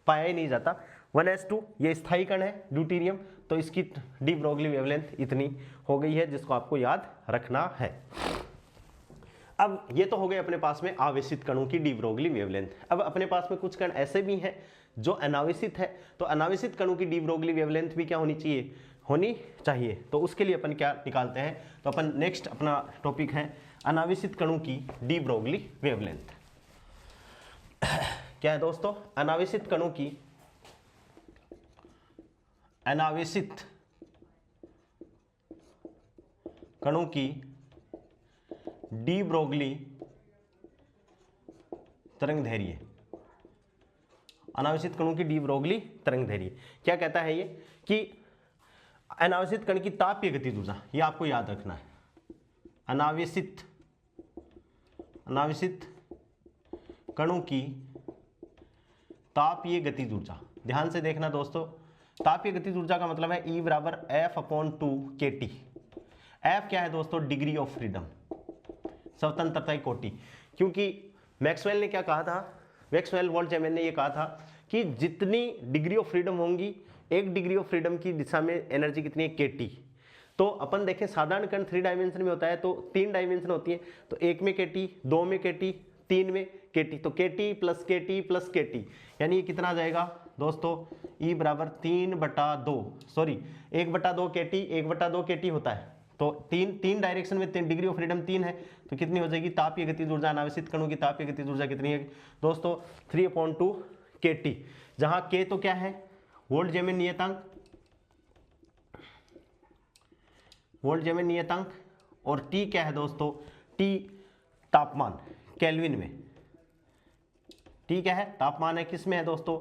पाया ही नहीं जाता। 1H2 ये स्थायी कण है ड्यूटेरियम, तो इसकी डी ब्रोगली वेवलेंथ इतनी हो गई है, जिसको आपको याद रखना है। अब ये तो हो गए अपने पास में आवेशित कणों की डी ब्रोगली वेवलेंथ। अब अपने पास में कुछ कण ऐसे भी हैं जो अनावेशित है, तो अनावेशित कणों की डी ब्रोगली वेवलेंथ भी क्या होनी चाहिए, होनी चाहिए। तो उसके लिए अपन क्या निकालते हैं, तो अपन नेक्स्ट अपना टॉपिक है अनावेशित कणों की डी ब्रोगली वेवलेंथ। क्या है दोस्तों, अनावेशित कणों की डी ब्रोगली तरंगदैर्घ्य, अनावेशित कणों की डी ब्रोगली तरंगदैर्घ्य क्या कहता है ये, कि अनावेशित कण की तापीय गतिज ऊर्जा, ये आपको याद रखना है। अनावेशित कणों की तापीय गतिज ऊर्जा, ध्यान से देखना दोस्तों, तापीय गतिज ऊर्जा का मतलब है E बराबर F/2kT। F क्या है दोस्तों, डिग्री ऑफ फ्रीडम, स्वतंत्रता की कोटि। क्योंकि मैक्सवेल ने क्या कहा था, मैक्सवेल बोल्ट्जमैन ने ये कहा था कि जितनी डिग्री ऑफ फ्रीडम होंगी, एक डिग्री ऑफ फ्रीडम की दिशा में एनर्जी कितनी है, kT। तो अपन देखें साधारण कण 3 डायमेंशन में होता है, तो 3 डायमेंशन होती है, तो 1 में kT, 2 में kT, 3 में kT, तो kT plus kT plus kT, यानी ये कितना आ जाएगा दोस्तों, E बराबर 3/2, सॉरी 1/2 kT, 1/2 kT होता है। तो तीन डायरेक्शन में 3 डिग्री ऑफ फ्रीडम 3 है, तो कितनी हो जाएगी तापीय गतिज ऊर्जा, अनावेशित कणों की तापीय गतिज ऊर्जा कितनी है दोस्तों, 3/2 kT, जहां k तो क्या है, बोल्ट्जमैन नियतांक, और T क्या है दोस्तों, T तापमान केल्विन में, T क्या है, तापमान है, किस में है दोस्तों,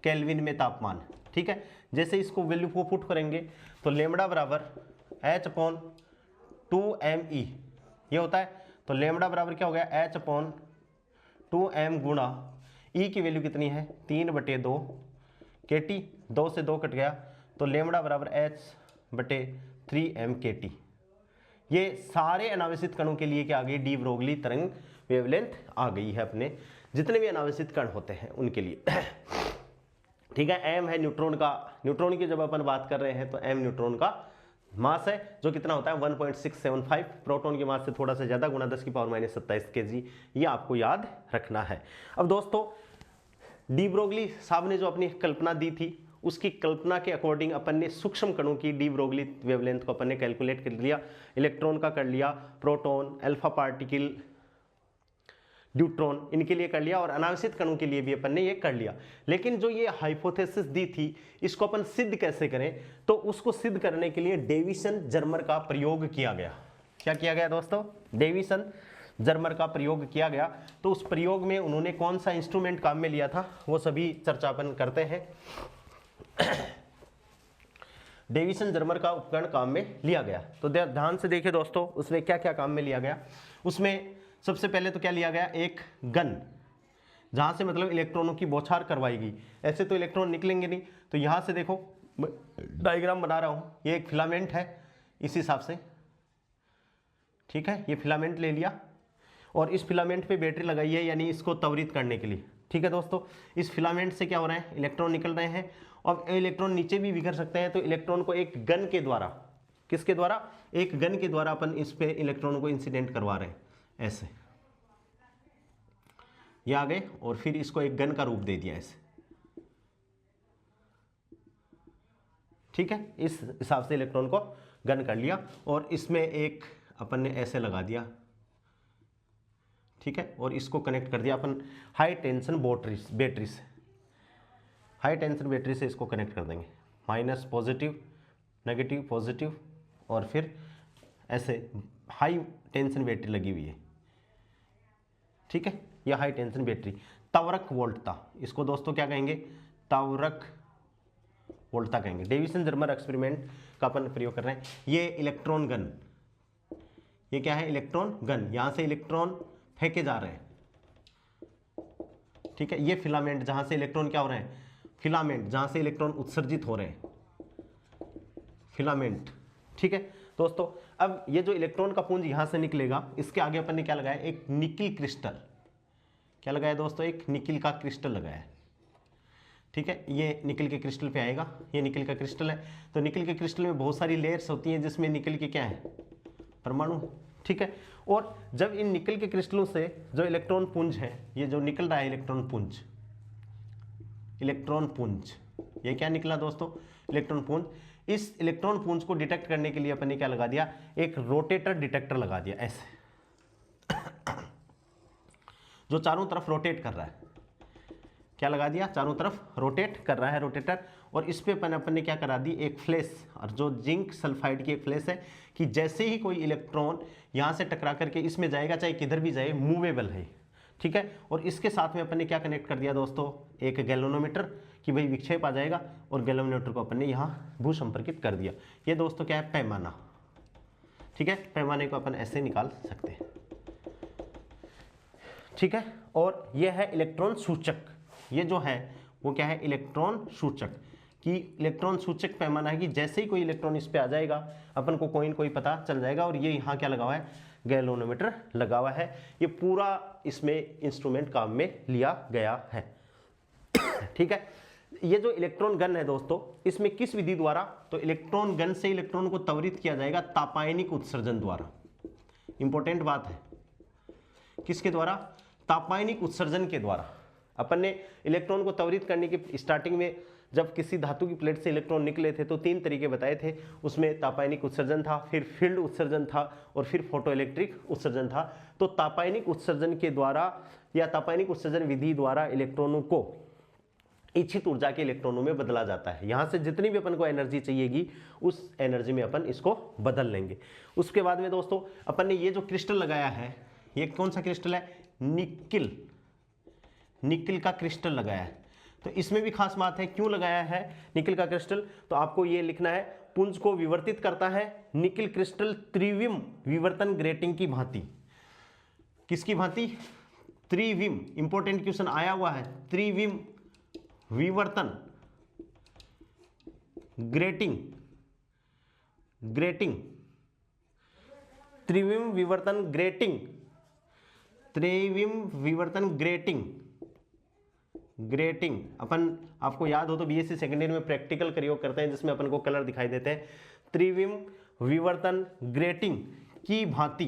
केल्विन में तापमान। ठीक है, जैसे इसको वैल्यू को पुट करेंगे तो लेमड़ा बराबर H/2me ये होता है, तो लेमड़ा बराबर क्या हो गया, H/2m गुणा E की वैल्यू कितनी है, 3/2 kT, 2 से 2 कट गया, तो लेमड़ा बराबर H/3m kT। ये सारे अनावेशित कणों के लिए क्या आ गई, डी ब्रोगली तरंग वेवलेंथ आ गई है अपने जितने भी अनावेशित कण होते हैं उनके लिए। ठीक है, m है न्यूट्रॉन का, न्यूट्रॉन की जब अपन बात कर रहे हैं तो m न्यूट्रॉन का मास है, जो कितना होता है 1.675, प्रोटॉन के मास से थोड़ा सा ज्यादा, गुणा 10⁻27 kg, ये आपको याद रखना है। अब दोस्तों डी ब्रोगली साहब ने जो अपनी कल्पना दी थी, उसकी कल्पना के अकॉर्डिंग अपन ने सूक्ष्म कणों की डी ब्रोगली वेवलेंथ को अपन ने कैलकुलेट कर लिया, इलेक्ट्रॉन का कर लिया, प्रोटॉन, अल्फा पार्टिकल, न्यूट्रॉन, इनके लिए कर लिया, और अनावेशित कणों के लिए भी अपन ने ये कर लिया। लेकिन जो ये हाइपोथेसिस दी थी, इसको अपन सिद्ध कैसे करें, तो उसको सिद्ध करने के लिए डेविसन जर्मर का प्रयोग किया गया। क्या किया गया दोस्तों, डेविसन जर्मर का प्रयोग किया गया। तो उस प्रयोग में उन्होंने कौन सा इंस्ट्रूमेंट काम में लिया था, वो सभी चर्चा अपन करते हैं। डेविसन जर्मर का उपकरण काम में लिया गया, तो ध्यान से देखिए दोस्तों, उसमें क्या क्या काम में लिया गया। उसमें सबसे पहले तो क्या लिया गया, एक गन, जहां से मतलब इलेक्ट्रॉनों की बौछार करवाएगी। ऐसे तो इलेक्ट्रॉन निकलेंगे नहीं, तो यहां से देखो डायग्राम बना रहा हूं, ये एक फिलामेंट है इस हिसाब से। ठीक है, ये फिलामेंट ले लिया और इस फिलामेंट पे बैटरी लगाई है, यानी इसको त्वरित करने के लिए। ठीक है दोस्तों, इस फिलामेंट से क्या हो रहा है, इलेक्ट्रॉन निकल रहे हैं, और इलेक्ट्रॉन नीचे भी बिखर सकते हैं, तो इलेक्ट्रॉन को एक गन के द्वारा, किसके द्वारा, एक गन के द्वारा अपन इस पे इलेक्ट्रॉन को इंसिडेंट करवा रहे हैं। ऐसे ये आ गए, और फिर इसको एक गन का रूप दे दिया ऐसे। ठीक है, इस हिसाब से इलेक्ट्रॉन को गन कर लिया, और इसमें एक अपन ने ऐसे लगा दिया। ठीक है, और इसको कनेक्ट कर दिया अपन हाई टेंशन बैटरी से, हाई टेंशन बैटरी से इसको कनेक्ट कर देंगे, माइनस पॉजिटिव, नेगेटिव, पॉजिटिव, और फिर ऐसे हाई टेंशन बैटरी लगी हुई है। ठीक है, यह हाई टेंशन बैटरी त्वरक वोल्टता, इसको दोस्तों क्या कहेंगे, त्वरक वोल्टता कहेंगे। डेविसन जर्मर एक्सपेरिमेंट का अपन प्रयोग कर रहे हैं। ये इलेक्ट्रॉन गन, ये क्या है, इलेक्ट्रॉन गन, यहां से इलेक्ट्रॉन फेंके जा रहे हैं। ठीक है, ये फिलामेंट जहां से इलेक्ट्रॉन क्या हो रहे हैं, फिलामेंट जहां से इलेक्ट्रॉन उत्सर्जित हो रहे हैं, फिलामेंट। ठीक है दोस्तों, अब ये जो इलेक्ट्रॉन का पुंज यहां से निकलेगा, इसके आगे अपन ने क्या लगाया, एक निकिल क्रिस्टल। क्या लगाया दोस्तों, एक निकिल का क्रिस्टल लगाया है। ठीक है, ये निकिल के क्रिस्टल पे आएगा, ये निकिल का क्रिस्टल है। तो निकिल के क्रिस्टल में बहुत सारी लेयर्स होती हैं, जिसमें निकिल के क्या है, परमाणु। ठीक है, और जब इन निकिल के क्रिस्टलों से जो इलेक्ट्रॉन पुंज है, ये जो निकल रहा है इलेक्ट्रॉन पुंज, ये क्या निकला दोस्तों, इलेक्ट्रॉन पुंज, इस इलेक्ट्रॉन पुंज को डिटेक्ट करने के लिए अपन ने क्या लगा दिया, एक रोटेटर डिटेक्टर लगा दिया ऐसे, जो चारों तरफ रोटेट कर रहा है। क्या लगा दिया, चारों तरफ रोटेट कर रहा है रोटेटर। और इस पे अपन ने क्या करा दी, एक फ्लैश, और जो जिंक सल्फाइड की एक फ्लैश है कि जैसे ही कोई इलेक्ट्रॉन यहाँ से टकरा करके इसमें जाएगा, चाहे किधर भी जाए, मूवेबल है, ठीक है। और इसके साथ में अपन ने क्या कनेक्ट कर दिया दोस्तों, एक गैल्वेनोमीटर कि भाई विक्षेप आ जाएगा, और गैल्वेनोमीटर को अपन ने यहाँ भू संपर्कित कर दिया। ये दोस्तों क्या है, पैमाना, ठीक है। पैमाने को अपन ऐसे निकाल सकते हैं, ठीक है। और ये है इलेक्ट्रॉन सूचक, ये जो है वो क्या है, इलेक्ट्रॉन सूचक, कि इलेक्ट्रॉन सूचक पैमाना है कि जैसे ही कोई इलेक्ट्रॉन इस पे आ जाएगा अपन को कोई पता चल जाएगा। और ये यहाँ क्या लगा हुआ है, गैल्वेनोमीटर लगा हुआ है। ये पूरा इसमें इंस्ट्रूमेंट काम में लिया गया है, ठीक है। ये जो इलेक्ट्रॉन गन है दोस्तों, इसमें किस विधि द्वारा, तो इलेक्ट्रॉन गन से इलेक्ट्रॉन को त्वरित किया जाएगा तापायनिक उत्सर्जन द्वारा। इंपॉर्टेंट बात है, किसके द्वारा, तापायनिक उत्सर्जन के द्वारा। अपन ने इलेक्ट्रॉन को त्वरित करने की स्टार्टिंग में जब किसी धातु की प्लेट से इलेक्ट्रॉन निकले थे तो 3 तरीके बताए थे, उसमें तापायनिक उत्सर्जन था, फिर फील्ड उत्सर्जन था, और फिर फोटोइलेक्ट्रिक उत्सर्जन था। तो तापायनिक उत्सर्जन के द्वारा या तापायनिक उत्सर्जन विधि द्वारा इलेक्ट्रॉनों को इच्छित ऊर्जा के इलेक्ट्रॉनों में बदला जाता है। यहाँ से जितनी भी अपन को एनर्जी चाहिएगी उस एनर्जी में अपन इसको बदल लेंगे। उसके बाद में दोस्तों अपन ने ये जो क्रिस्टल लगाया है, ये कौन सा क्रिस्टल है, निकिल का क्रिस्टल लगाया है। तो इसमें भी खास बात है, क्यों लगाया है निकिल का क्रिस्टल, तो आपको ये लिखना है, पुंज को विवर्तित करता है निकिल क्रिस्टल त्रिविम विवर्तन ग्रेटिंग की भांति। किसकी भांति, त्रिविम, इंपॉर्टेंट क्वेश्चन आया हुआ है, त्रिविम विवर्तन ग्रेटिंग, त्रिविम विवर्तन ग्रेटिंग, त्रिविम विवर्तन ग्रेटिंग। अपन आपको याद हो तो बीएससी सेकेंड ईयर में प्रैक्टिकल प्रयोग करते हैं जिसमें अपन को कलर दिखाई देते हैं। त्रिविम विवर्तन ग्रेटिंग की भांति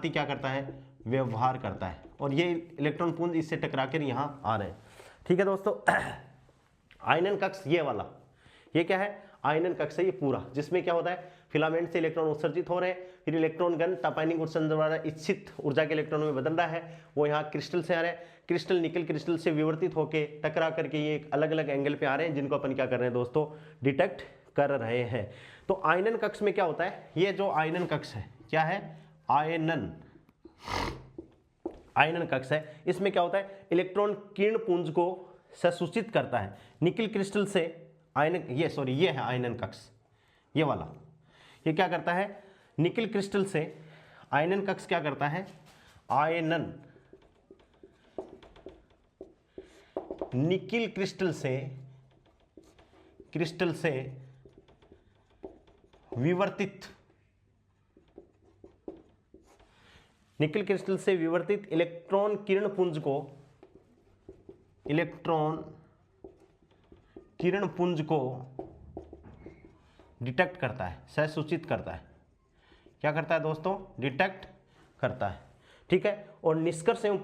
क्या करता है, व्यवहार करता है। और ये इलेक्ट्रॉन पुंज इससे टकरा कर यहाँ आ रहे हैं, ठीक है दोस्तों। आयनन कक्ष ये वाला, ये क्या है, आयनन कक्ष है ये पूरा, जिसमें क्या होता है, फिलामेंट से इलेक्ट्रॉन उत्सर्जित हो रहे हैं, फिर इलेक्ट्रॉन गन तापायनिक उत्सर्जन द्वारा इच्छित ऊर्जा के इलेक्ट्रॉनों में बदल रहा है, वो यहाँ क्रिस्टल से आ रहे हैं। क्रिस्टल निकल क्रिस्टल से विवर्तित होकर टकरा करके ये एक अलग अलग एंगल पे आ रहे हैं, जिनको अपन क्या कर रहे हैं दोस्तों, डिटेक्ट कर रहे हैं। तो आयनन कक्ष में क्या होता है, ये जो आयनन कक्ष है क्या है, आयनन कक्ष है, इसमें क्या होता है, इलेक्ट्रॉन किरण पुंज को संसूचित करता है। निकिल क्रिस्टल से आयनन, ये है आयनन कक्ष, ये वाला, ये क्या करता है, निकिल क्रिस्टल से आयनन कक्ष क्या करता है, आयनन निकिल क्रिस्टल से विवर्तित, निकिल क्रिस्टल से विवर्तित इलेक्ट्रॉन किरण पुंज को डिटेक्ट करता है, सहसूचित करता है। क्या करता है दोस्तों, डिटेक्ट करता है, ठीक है। और निष्कर्ष एवं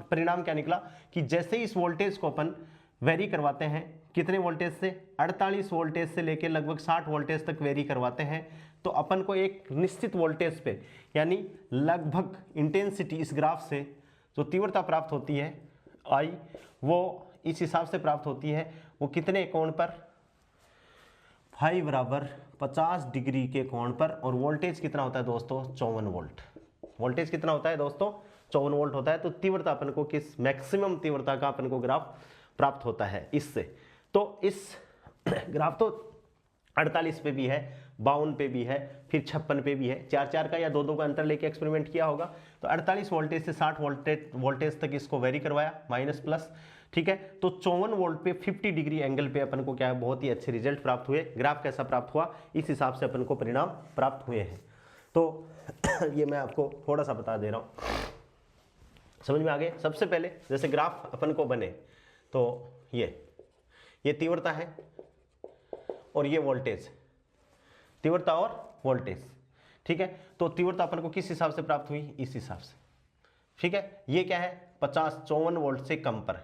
परिणाम क्या निकला कि जैसे ही इस वोल्टेज को अपन वेरी करवाते हैं, कितने वोल्टेज से, 48 वोल्टेज से लेकर लगभग 60 वोल्टेज तक वेरी करवाते हैं, तो अपन को एक निश्चित वोल्टेज पे, यानी लगभग इंटेंसिटी, इस ग्राफ से जो तीव्रता प्राप्त होती है आई, वो इस हिसाब से प्राप्त होती है। वो कितने कोण पर, फाई बराबर 50 डिग्री के कोण पर। और वोल्टेज कितना होता है दोस्तों, 54 वोल्ट। वोल्टेज कितना होता है दोस्तों, 54 वोल्ट होता है। तो तीव्रता अपन को किस मैक्सिमम तीव्रता का अपन को ग्राफ प्राप्त होता है इससे। तो इस ग्राफ तो 48 पे भी है, 52 पे भी है, फिर 56 पे भी है, 4 का या 2 का अंतर लेके एक्सपेरिमेंट किया होगा। तो 48 वोल्टेज से 60 वोल्टेज तक इसको वेरी करवाया, माइनस प्लस, ठीक है। तो 54 वोल्ट पे 50 डिग्री एंगल पे अपन को क्या है, बहुत ही अच्छे रिजल्ट प्राप्त हुए। ग्राफ कैसा प्राप्त हुआ, इस हिसाब से अपन को परिणाम प्राप्त हुए हैं। तो ये मैं आपको थोड़ा सा बता दे रहा हूँ, समझ में आ गए। सबसे पहले जैसे ग्राफ अपन को बने, तो ये तीव्रता है और ये वोल्टेज, तीव्रता और वोल्टेज, ठीक है। तो तीव्रता अपन को किस हिसाब से प्राप्त हुई, इस हिसाब से, ठीक है। ये क्या है, 54 वोल्ट से कम पर,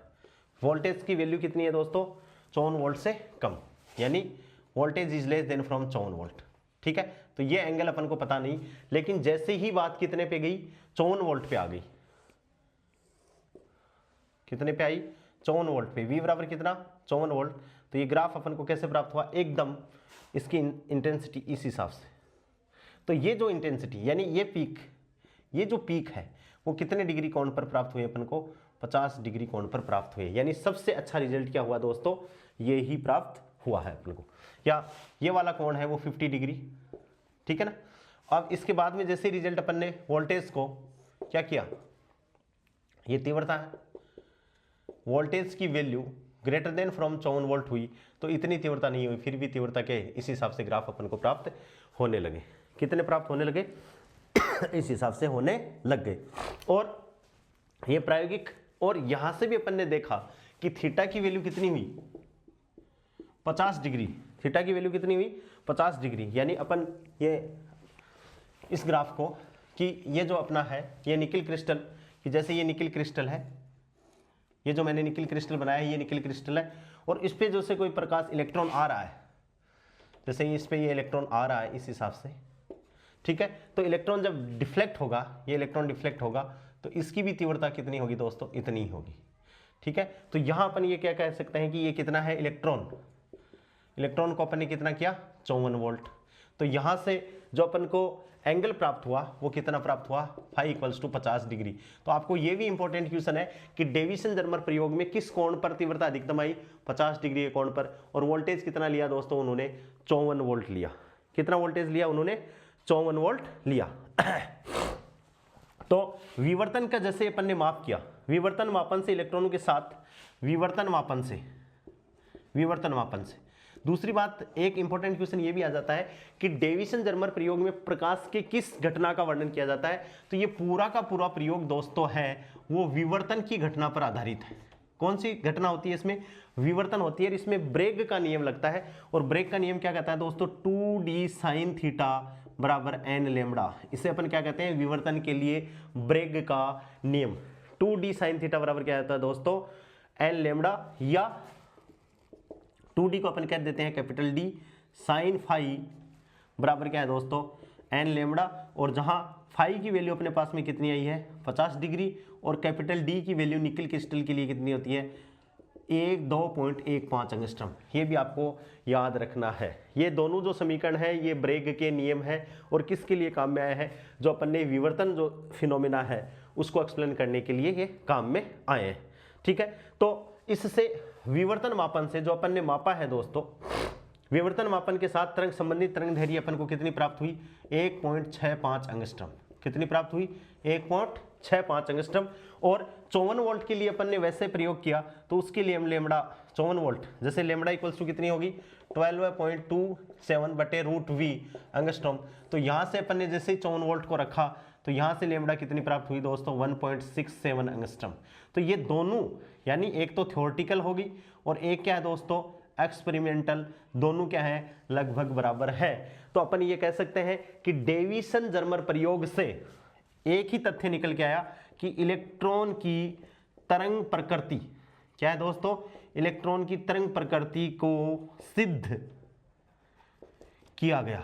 वोल्टेज की वैल्यू कितनी है दोस्तों, 54 वोल्ट से कम, यानी voltage is less than from 54 volt. ठीक है, तो ये एंगल अपन को पता नहीं, लेकिन जैसे ही बात कितने पे गई, 54 वोल्ट पे आ गई। कितने पे आई, 54 वोल्ट पे। V बराबर कितना, 54 वोल्ट। तो ये ग्राफ अपन को कैसे प्राप्त हुआ, एकदम इसकी इंटेंसिटी इस हिसाब से। तो ये जो इंटेंसिटी यानी ये पीक, ये जो पीक है वो कितने डिग्री कोण पर प्राप्त हुए अपन को, 50 डिग्री कोण पर प्राप्त हुए। यानी सबसे अच्छा रिजल्ट क्या हुआ दोस्तों, ये ही प्राप्त हुआ है अपन को। या ये वाला कोण है वो 50 डिग्री, ठीक है ना। अब इसके बाद में जैसे रिजल्ट अपन ने वोल्टेज को क्या किया, ये तीव्रता है, वोल्टेज की value greater than from 54 volt हुई, तो इतनी तीव्रता नहीं हुई, फिर भी तीव्रता के इस हिसाब से ग्राफ अपन को प्राप्त होने लगे। कितने प्राप्त होने लगे इस हिसाब से होने लग गए। और ये प्रायोगिक, और यहां से भी अपन ने देखा कि थीटा की वैल्यू कितनी हुई, 50 डिग्री। थीटा की वैल्यू कितनी हुई, 50 डिग्री। यानी अपन ये इस ग्राफ को कि ये जो अपना है ये निकिल क्रिस्टल, कि जैसे ये निकिल क्रिस्टल है, ये जो मैंने निकिल क्रिस्टल बनाया है ये निकिल क्रिस्टल है, और इस पे जैसे कोई प्रकाश इलेक्ट्रॉन आ रहा है, जैसे इस पे ये इलेक्ट्रॉन आ रहा है इस हिसाब से, ठीक है। तो इलेक्ट्रॉन जब डिफ्लेक्ट होगा, ये इलेक्ट्रॉन डिफ्लेक्ट होगा, तो इसकी भी तीव्रता कितनी होगी दोस्तों, इतनी होगी, ठीक है। तो यहां अपन ये क्या कह सकते हैं कि ये कितना है इलेक्ट्रॉन, इलेक्ट्रॉन को अपन ने कितना किया, 54 वोल्ट। तो यहां से जो अपन को एंगल प्राप्त हुआ वो कितना प्राप्त हुआ, फाई = 50 डिग्री। तो आपको ये भी इंपॉर्टेंट क्वेश्चन है कि डेविसन जर्मर प्रयोग में किस कोण पर तीव्रता अधिकतम आई, 50 डिग्री के कोण पर, और वोल्टेज कितना लिया दोस्तों उन्होंने, 54 वोल्ट लिया। कितना वोल्टेज लिया उन्होंने, 54 वोल्ट लिया। तो विवर्तन का जैसे अपन ने माप किया, विवर्तन मापन से इलेक्ट्रॉनों के साथ विवर्तन मापन से दूसरी बात, एक इंपॉर्टेंट क्वेश्चन ये भी आ जाता है कि डेविसन जर्मर प्रयोग में प्रकाश के किस घटना का वर्णन किया जाता है। तो ये पूरा का पूरा प्रयोग दोस्तों है वो विवर्तन की घटना पर आधारित है। कौन सी घटना होती है इसमें, विवर्तन होती है। इसमें ब्रेग का नियम लगता है, और ब्रेग का नियम क्या कहता है दोस्तों, 2d sin थीटा बराबर n लैम्बडा। इसे अपन क्या कहते हैं, विवर्तन के लिए ब्रेग का नियम। 2d sin थीटा बराबर क्या होता है दोस्तों, n लैम्बडा, या 2d को अपन कह देते हैं कैपिटल D, साइन फाई बराबर क्या है दोस्तों, n लैम्बडा। और जहां फाई की वैल्यू अपने पास में कितनी आई है, 50 डिग्री, और कैपिटल D की वैल्यू निकल क्रिस्टल के लिए कितनी होती है, 2.15 एंगस्ट्रम। ये भी आपको याद रखना है। ये दोनों जो समीकरण है ये ब्रेग के नियम है, और किसके लिए काम में आया है, जो अपन ने विवर्तन जो फिनोमेना है उसको एक्सप्लेन करने के लिए ये काम में आए हैं, ठीक है। तो इससे विवर्तन मापन से जो अपन ने मापा है दोस्तों, विवर्तन मापन के साथ तरंग संबंधित तरंग दैर्ध्य अपन को कितनी प्राप्त हुई, 1.65 एंगस्ट्रम। कितनी प्राप्त हुई, 1.65 एंगस्ट्रम। और 54 वोल्ट के लिए अपन ने वैसे प्रयोग किया, तो उसके लिए हम लेमड़ा 54 वोल्ट, जैसे लेमड़ा इक्वल्स टू कितनी होगी, 12.27/√v एंगस्ट्रॉम। तो यहाँ से अपन ने जैसे 54 वोल्ट को रखा, तो यहाँ से लेमड़ा कितनी प्राप्त हुई दोस्तों, 1.67 एंगस्ट्रम। तो ये दोनों, यानी एक तो थ्योरेटिकल होगी और एक क्या है दोस्तों, एक्सपेरिमेंटल, दोनों क्या है, लगभग बराबर है। तो अपन ये कह सकते हैं कि डेविसन जर्मर प्रयोग से एक ही तथ्य निकल के आया कि इलेक्ट्रॉन की तरंग प्रकृति क्या है दोस्तों, इलेक्ट्रॉन की तरंग प्रकृति को सिद्ध किया गया।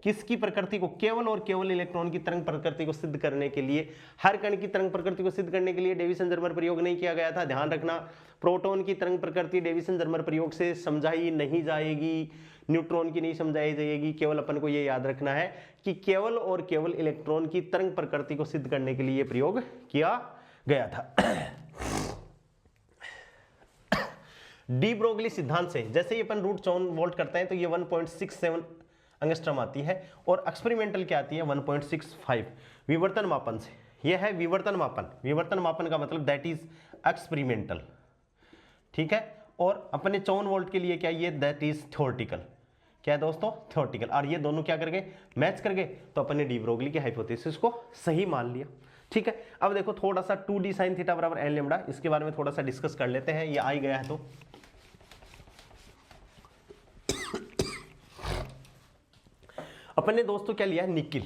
किसकी प्रकृति को, केवल और केवल इलेक्ट्रॉन की तरंग प्रकृति को सिद्ध करने के लिए, हर कण की तरंग प्रकृति को सिद्ध करने के लिए डेविसन जर्मर प्रयोग नहीं किया गया था। ध्यान रखना, प्रोटॉन की तरंग प्रकृति डेविसन जर्मर प्रयोग से समझाई नहीं जाएगी, न्यूट्रॉन की नहीं समझाई जाएगी। केवल अपन को ये याद रखना है कि केवल और केवल इलेक्ट्रॉन की तरंग प्रकृति को सिद्ध करने के लिए प्रयोग किया गया था। डी ब्रोगली सिद्धांत से जैसे ही अपन √54 वोल्ट करते हैं तो ये 1.67 एंगस्ट्रम आती है, और एक्सपेरिमेंटल क्या आती है, 1.65। विवर्तन मापन से, यह है विवर्तन मापन। विवर्तन मापन का मतलब दैट इज एक्सपेरिमेंटल, ठीक है। और अपने 54 वोल्ट के लिए क्या, ये दैट इज थ्योरेटिकल। क्या है दोस्तों, थ्योरेटिकल। और ये दोनों क्या कर गए, मैच कर गए, तो अपन ने डी ब्रोगली की हाइपोथेसिस को सही मान लिया, ठीक है। अब देखो थोड़ा सा 2d sin थीटा बराबर n लैम्बडा, इसके बारे में थोड़ा सा डिस्कस कर लेते हैं। ये आ ही गया है, तो अपन ने दोस्तों क्या लिया है, निकिल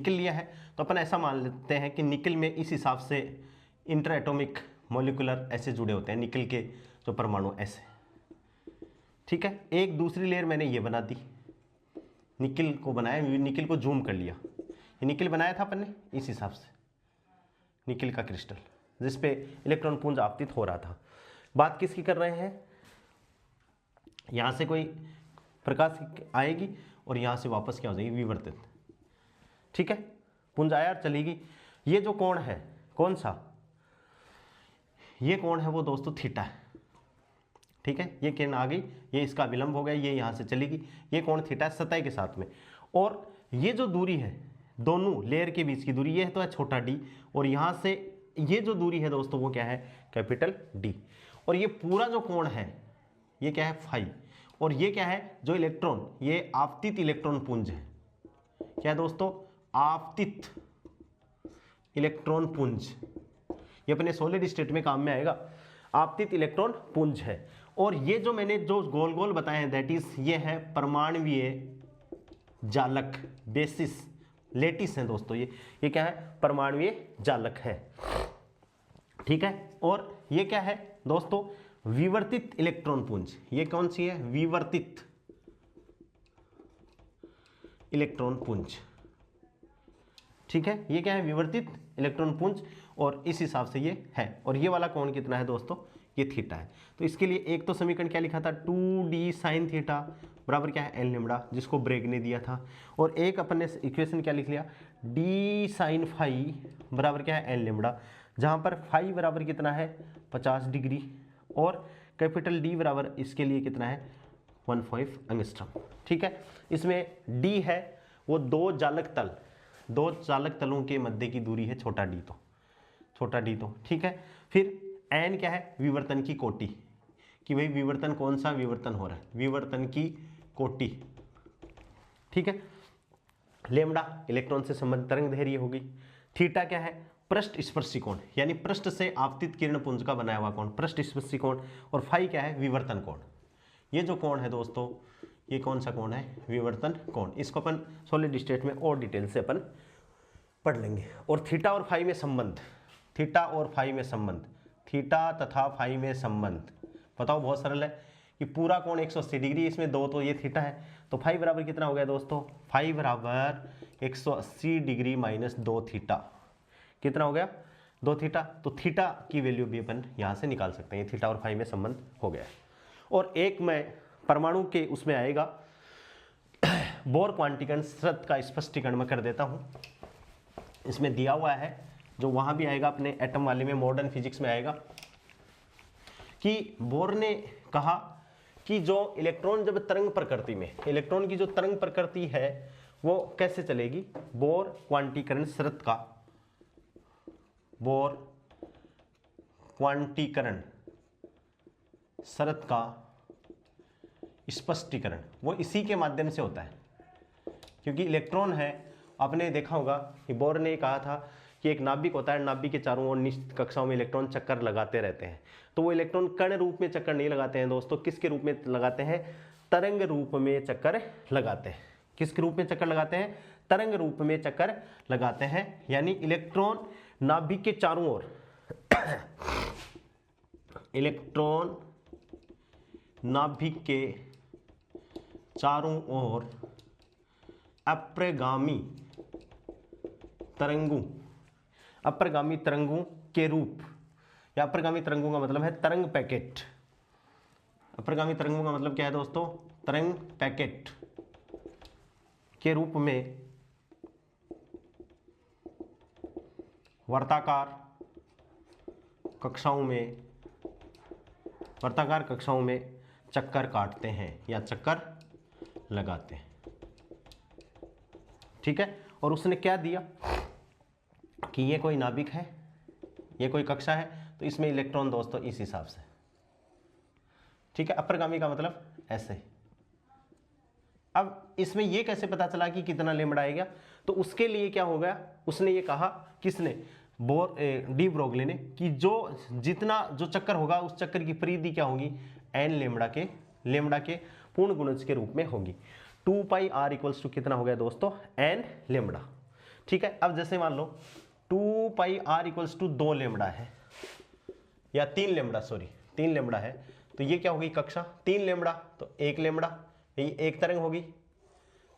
लिया है। तो अपन ऐसा मान लेते हैं कि निकिल में इस हिसाब से इंटर एटॉमिक मॉलिक्यूलर ऐसे जुड़े होते हैं, निकल के जो परमाणु ऐसे, ठीक है। एक दूसरी लेयर मैंने ये बना दी, निकल को बनाया, निकल को जूम कर लिया, ये निकल बनाया था अपन ने इस हिसाब से, निकल का क्रिस्टल जिस पे इलेक्ट्रॉन पुंज आपतित हो रहा था। बात किसकी कर रहे हैं, यहां से कोई प्रकाश आएगी और यहां से वापस क्या हो जाएगी, विवर्तित, ठीक है। पुंज आया और चलेगी। ये जो कोण है कौन सा, ये कोण है वो दोस्तों थीटा है, ठीक है। ये किरण आ गई, ये इसका विलंब हो गया, ये यहां से चलेगी, ये कोण थीटा है सतह के साथ में। और ये जो दूरी है दोनों लेयर के बीच की दूरी, ये तो है छोटा डी, और यहां से ये जो दूरी है दोस्तों वो क्या है, कैपिटल डी। और ये पूरा जो कोण है ये क्या है, फाई। और ये क्या है, जो इलेक्ट्रॉन, ये आपतित इलेक्ट्रॉन पुंज है, क्या है दोस्तों, आपतित इलेक्ट्रॉन पुंज। ये अपने सॉलिड स्टेट में काम में आएगा, आपतित इलेक्ट्रॉन पुंज है। और ये जो मैंने जो गोल गोल बताए हैं दैट इज, ये है परमाणुीय जालक, बेसिस लेटिस है दोस्तों, ये क्या है, परमाणुीय जालक है, ठीक है। और ये क्या है दोस्तों, विवर्तित इलेक्ट्रॉन पुंज। ये कौन सी है, विवर्तित इलेक्ट्रॉन पुंज, ठीक है। ये क्या है, विवर्तित इलेक्ट्रॉन पुंज, और इस हिसाब से ये है। और ये वाला कोण कितना है दोस्तों, ये थीटा है। तो इसके लिए एक तो समीकरण क्या लिखा था, 2d साइन थीटा बराबर क्या है, एल लेमड़ा, जिसको ब्रेग ने दिया था। और एक अपन ने इक्वेशन क्या लिख लिया, d साइन फाई बराबर क्या है, एल लेमड़ा, जहां पर फाई बराबर कितना है, 50 डिग्री, और कैपिटल डी बराबर इसके लिए कितना है, 15 एंगस्ट्रॉम, ठीक है। इसमें d है वो दो जालक तलों के मध्य की दूरी है, छोटा डी तो, ठीक है। फिर n क्या है, विवर्तन की कोटि, कि भाई विवर्तन कौन सा विवर्तन हो रहा है, विवर्तन की कोटि, ठीक है। लेमड़ा इलेक्ट्रॉन से संबंधित तरंग दैर्घ्य होगी। थीटा क्या है, पृष्ठ स्पर्शी कोण, यानी पृष्ठ से आपतित किरण पुंज का बनाया हुआ कोण, पृष्ठ स्पर्शी कोण। और फाई क्या है, विवर्तन कोण। ये जो कोण है दोस्तों, ये कौन सा कोण है, विवर्तन कोण। इसको अपन सॉलिड स्टेट में और डिटेल से अपन पढ़ लेंगे। और थीटा और फाई में संबंध, थीटा तथा फाई में संबंध बताओ, बहुत सरल है कि पूरा कोण 180 डिग्री, इसमें दो तो ये थीटा है, तो फाई बराबर कितना हो गया दोस्तों, फाई बराबर 180 डिग्री माइनस 2 थीटा, कितना हो गया, 2 थीटा। तो थीटा की वैल्यू भी अपन यहाँ से निकाल सकते हैं, थीटा और फाई में संबंध हो गया। और एक मैं परमाणु के उसमें आएगा बोर क्वांटीकरण शर्त का स्पष्टीकरण मैं कर देता हूँ, इसमें दिया हुआ है, जो वहाँ भी आएगा अपने एटम वाले में, मॉडर्न फिजिक्स में आएगा, कि बोर ने कहा कि जो इलेक्ट्रॉन जब तरंग प्रकृति में, इलेक्ट्रॉन की जो तरंग प्रकृति है वो कैसे चलेगी, बोर क्वांटीकरण शर्त का, बोर क्वांटीकरण शर्त का स्पष्टीकरण वो इसी के माध्यम से होता है। क्योंकि इलेक्ट्रॉन है, आपने देखा होगा कि बोर ने कहा था कि एक नाभिक होता है, नाभिक के चारों ओर निश्चित कक्षाओं में इलेक्ट्रॉन चक्कर लगाते रहते हैं। तो वो इलेक्ट्रॉन कण रूप में चक्कर नहीं लगाते हैं दोस्तों, किसके रूप में लगाते हैं, तरंग रूप में चक्कर लगाते हैं। किसके रूप में चक्कर लगाते हैं, तरंग रूप में चक्कर लगाते हैं। यानी इलेक्ट्रॉन नाभिक के चारों ओर इलेक्ट्रॉन नाभिक के चारों ओर अप्रगामी तरंगों के रूप, या अप्रगामी तरंगों का मतलब है तरंग पैकेट। अप्रगामी तरंगों का मतलब क्या है दोस्तों, तरंग पैकेट के रूप में वर्ताकार कक्षाओं में चक्कर काटते हैं या चक्कर लगाते हैं, ठीक है। और उसने क्या दिया कि ये कोई नाभिक है, ये कोई कक्षा है, तो इसमें इलेक्ट्रॉन दोस्तों इस हिसाब से, ठीक है। अप्रगामी का मतलब ऐसे। अब इसमें ये कैसे पता चला कि कितना लेमड़ा आएगा, तो उसके लिए क्या हो गया, उसने ये कहा, किसने, डी ब्रोगली ने, कि जितना जो चक्कर होगा उस चक्कर की परिधि क्या होगी, एन लेमड़ा के पूर्ण गुणज के रूप में होगी। 2 पाई आर इक्वल्स टू कितना हो गया दोस्तों, एन लेमड़ा, ठीक है। अब जैसे मान लो 2 pi r equals to 2 lambda है, या 3 लेमड़ा, सॉरी 3 लेमड़ा है, तो ये क्या होगी कक्षा 3 लेमड़ा, तो 1 लेमड़ा, ये एक तरंग होगी,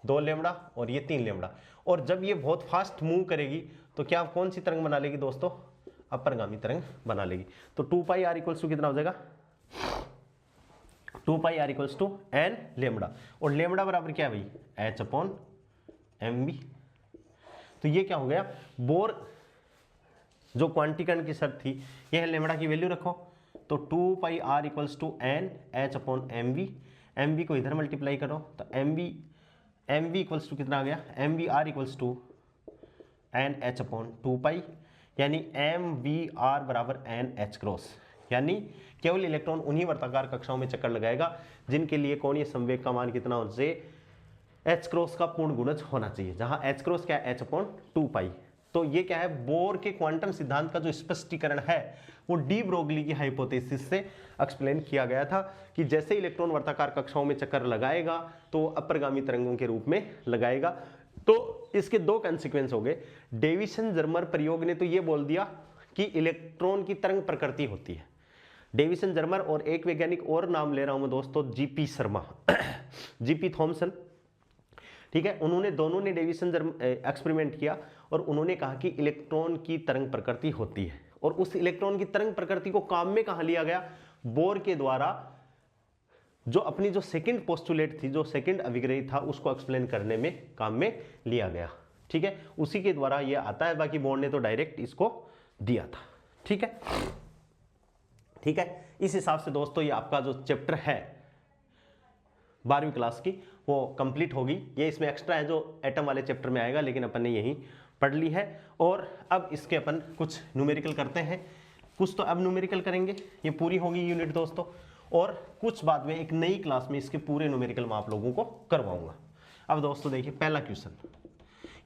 2 लेमड़ा और ये 3 लेमड़ा। और जब ये बहुत फास्ट मूव करेगी तो क्या कौन सी तरंग बना लेगी दोस्तों, अपरगामी तरंग बना लेगी। तो 2 पाई आर इक्वल्स टू कितना हो जाएगा, 2 pi r equals to n lambda, और लेमड़ा बराबर क्या है भाई एच अपॉन एम बी। तो ये क्या हो गया, बोर जो क्वांटीकरण की शर्त थी यह लेमड़ा की वैल्यू रखो, तो 2 pi r equals to N H upon M b को इधर मल्टीप्लाई करो, तो एम बी इक्वल्स टू कितना आ गया, M V R equals to N H upon 2 pi, यानी एम वी आर बराबर एन एच क्रॉस, यानी केवल इलेक्ट्रॉन उन्हीं वर्ताकार कक्षाओं में चक्कर लगाएगा जिनके लिए कोणीय संवेग का मान कितना होना चाहिए, एच क्रॉस का पूर्ण गुणज होना चाहिए, जहां एच क्रॉस क्या है एच अपॉन 2 पाई। तो ये क्या है, बोर के क्वांटम सिद्धांत का जो स्पष्टीकरण है वो डी ब्रोगली की हाइपोथेसिस से एक्सप्लेन किया गया था कि जैसे इलेक्ट्रॉन वर्ताकार कक्षाओं में चक्कर लगाएगा तो अपरगामी तरंगों के रूप में लगाएगा। तो इसके दो कंसिक्वेंस हो गए। डेविसन जर्मर प्रयोग ने तो ये बोल दिया कि इलेक्ट्रॉन की तरंग प्रकृति होती है, डेविसन जर्मर, और एक वैज्ञानिक और नाम ले रहा हूं मैं दोस्तों, जीपी शर्मा जीपी थॉमसन, ठीक है, उन्होंने दोनों ने डेविसन एक्सपेरिमेंट किया और उन्होंने कहा कि इलेक्ट्रॉन की तरंग प्रकृति होती है, और उस इलेक्ट्रॉन की तरंग प्रकृति को काम में कहां लिया गया, बोर के द्वारा जो अपनी जो सेकंड पोस्टुलेट थी, जो सेकंड अभिग्रही था, उसको एक्सप्लेन करने में काम में लिया गया, ठीक है, उसी के द्वारा ये आता है, बाकी बोर ने तो डायरेक्ट इसको दिया था, ठीक है, ठीक है। इस हिसाब से दोस्तों ये आपका जो चैप्टर है 12वीं क्लास की वो कंप्लीट होगी। ये इसमें एक्स्ट्रा है जो एटम वाले चैप्टर में आएगा, लेकिन अपन ने यही पढ़ ली है। और अब इसके अपन कुछ न्यूमेरिकल करते हैं, कुछ तो अब न्यूमेरिकल करेंगे, ये पूरी होगी यूनिट दोस्तों, और कुछ बाद में एक नई क्लास में इसके पूरे न्यूमेरिकल मैं आप लोगों को करवाऊंगा। अब दोस्तों देखिए पहला क्वेश्चन,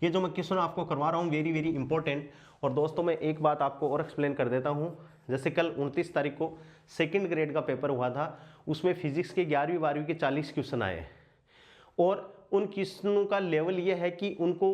ये जो मैं क्वेश्चन आपको करवा रहा हूँ वेरी वेरी इंपॉर्टेंट। और दोस्तों मैं एक बात आपको और एक्सप्लेन कर देता हूँ, जैसे कल 29 तारीख को सेकंड ग्रेड का पेपर हुआ था, उसमें फिजिक्स के 11वीं 12वीं के 40 क्वेश्चन आए हैं, और उन क्वेश्चनों का लेवल ये है कि उनको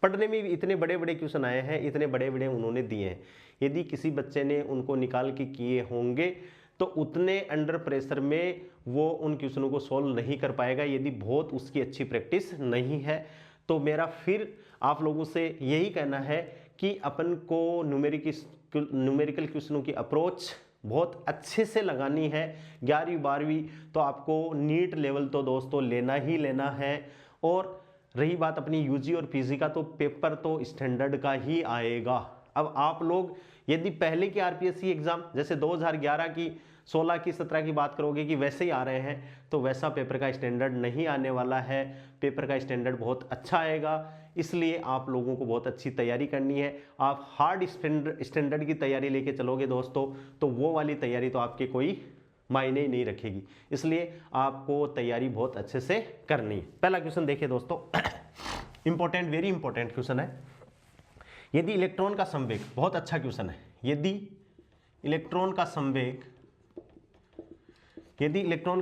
पढ़ने में भी इतने बड़े बड़े क्वेश्चन आए हैं, इतने बड़े बड़े उन्होंने दिए हैं। यदि किसी बच्चे ने उनको निकाल के किए होंगे तो उतने अंडर प्रेशर में वो उन क्वेश्चनों को सॉल्व नहीं कर पाएगा, यदि बहुत उसकी अच्छी प्रैक्टिस नहीं है। तो मेरा फिर आप लोगों से यही कहना है कि अपन को न्यूमेरिकल क्वेश्चनों की अप्रोच बहुत अच्छे से लगानी है। 11वीं 12वीं तो आपको नीट लेवल तो दोस्तों लेना ही लेना है, और रही बात अपनी यूजी और पीजी का, तो पेपर तो स्टैंडर्ड का ही आएगा। अब आप लोग यदि पहले की आरपीएससी एग्जाम जैसे 2011 की, 16 की, 17 की बात करोगे कि वैसे ही आ रहे हैं, तो वैसा पेपर का स्टैंडर्ड नहीं आने वाला है। पेपर का स्टैंडर्ड बहुत अच्छा आएगा, इसलिए आप लोगों को बहुत अच्छी तैयारी करनी है। आप हार्ड स्टैंडर्ड की तैयारी लेके चलोगे दोस्तों, तो वो वाली तैयारी तो आपके कोई मायने ही नहीं रखेगी, इसलिए आपको तैयारी बहुत अच्छे से करनी है। पहला क्वेश्चन देखिए दोस्तों, इंपॉर्टेंट, वेरी इंपॉर्टेंट क्वेश्चन है। यदि इलेक्ट्रॉन का संवेग, बहुत अच्छा क्वेश्चन है, यदि इलेक्ट्रॉन का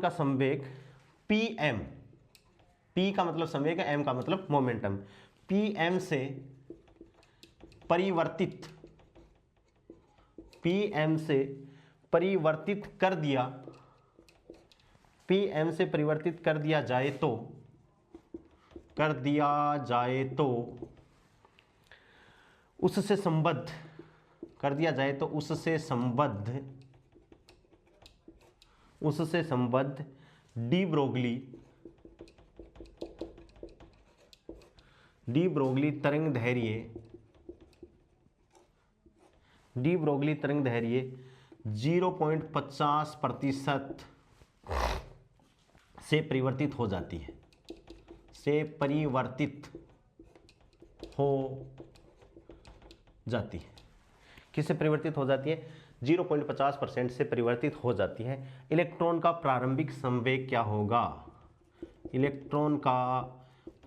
संवेग pm, p का मतलब संवेग है, m का मतलब मोमेंटम, pm से परिवर्तित कर दिया, pm से परिवर्तित कर दिया जाए तो उससे संबद्ध कर दिया जाए तो उससे संबद्ध डी ब्रोगली तरंग दैर्घ्य 0.50% से परिवर्तित हो जाती है, किससे परिवर्तित हो जाती है, 0.50% से परिवर्तित हो जाती है। इलेक्ट्रॉन का प्रारंभिक संवेग क्या होगा, इलेक्ट्रॉन का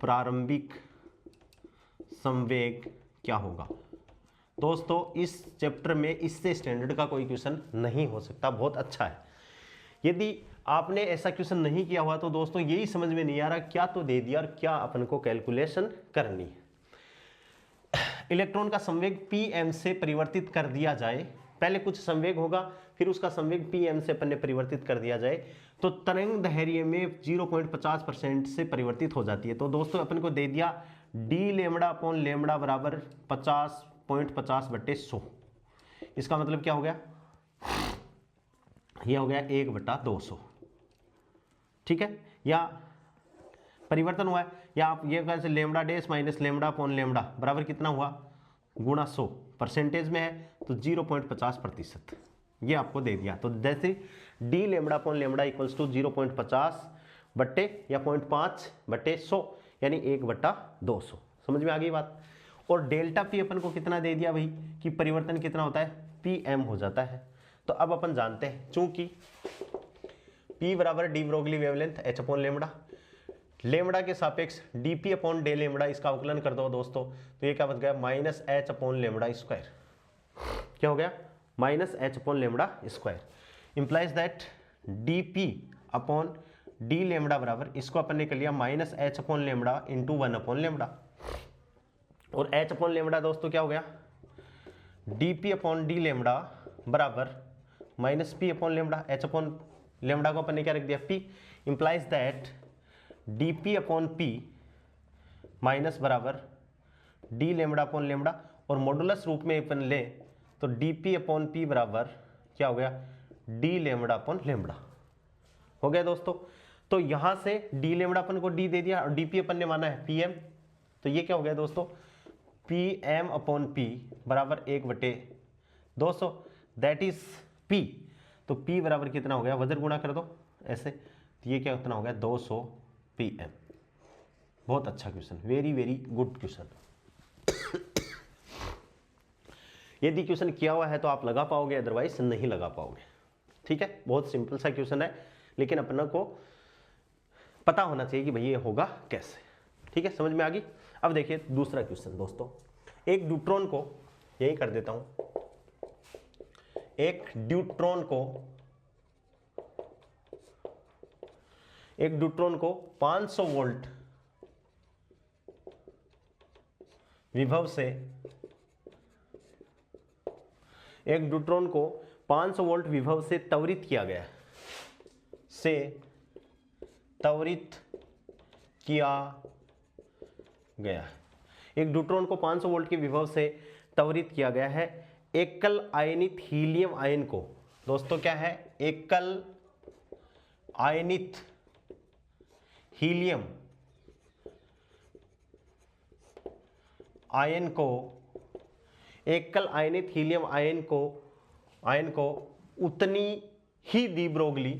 प्रारंभिक संवेग क्या होगा। दोस्तों इस चैप्टर में इससे स्टैंडर्ड का कोई क्वेश्चन नहीं हो सकता, बहुत अच्छा है। यदि आपने ऐसा क्वेश्चन नहीं किया हुआ तो दोस्तों यही समझ में नहीं आ रहा क्या तो दे दिया और क्या अपन को कैलकुलेशन करनी है। इलेक्ट्रॉन का संवेग pm से परिवर्तित कर दिया जाए, पहले कुछ संवेग होगा, फिर उसका संवेग pm से अपन ने परिवर्तित कर दिया जाए तो तरंग दैर्घ्य में 0.50% से परिवर्तित हो जाती है। तो दोस्तों अपन को दे दिया डी लेमड़ा अपॉन लेमड़ा बराबर 50.50/100। इसका मतलब क्या हो गया, यह हो गया 1/200। ठीक है, या परिवर्तन हुआ है, या आप ये कह सकते lambda dash minus lambda upon lambda बराबर कितना हुआ गुणा 100, परसेंटेज में है तो 0.50%, ये आपको दे दिया। तो जैसे D lambda upon lambda equals to 0.50 बट्टे या 0.5/100 यानी 1/200। समझ में आ गई बात। और डेल्टा पी अपन को कितना दे दिया भाई कि परिवर्तन कितना होता है, पी एम हो जाता है। तो अब अपन जानते हैं चूंकि P बराबर de Broglie wavelength h upon lambda, lambda के सापेक्ष dp अपॉन डे लेमड़ा, इसका अवकलन कर दो दोस्तों तो ये क्या बच गया minus h upon lambda square. क्या हो गया minus h upon lambda square implies that dp upon D lambda बराबर, इसको अपन ने कर लिया minus h upon lambda into 1 upon lambda, और h अपॉन लेमड़ा दोस्तों क्या हो गया dp अपॉन डी लेमड़ा बराबर minus p upon lambda, h upon lambda को अपन ने क्या रख दिया p, implies that dp upon p minus बराबर डी लेमड़ा अपॉन लेमड़ा, और मॉडुलस रूप में अपन ले तो dp अपॉन p बराबर क्या हो गया डी लेमड़ा अपॉन लेमड़ा हो गया दोस्तों। तो यहां से डी लेमड़ा अपन को d दे दिया और dp अपन ने माना है pm, तो ये क्या हो गया दोस्तों pm अपॉन p बराबर 1/200 दैट इज p। तो p बराबर कितना हो गया, वजन गुणा कर दो ऐसे, तो ये क्या उतना हो गया 200 pm। बहुत अच्छा question, very very good question. यदि क्वेश्चन किया हुआ है तो आप लगा पाओगे, अदरवाइज नहीं लगा पाओगे। ठीक है, बहुत सिंपल सा क्वेश्चन है, लेकिन अपना को पता होना चाहिए कि भाई ये होगा कैसे। ठीक है, समझ में आ गई। अब देखिए दूसरा क्वेश्चन दोस्तों, एक न्यूट्रॉन को, यही कर देता हूं, एक न्यूट्रॉन को 500 वोल्ट विभव से, एक न्यूट्रॉन को 500 वोल्ट विभव से त्वरित किया गया, एक न्यूट्रॉन को 500 वोल्ट के विभव से त्वरित किया गया है। एकल आयनित हीलियम आयन को, दोस्तों क्या है एकल आयनित हीलियम आयन को, एकल आयनित हीलियम आयन को उतनी ही डी ब्रोगली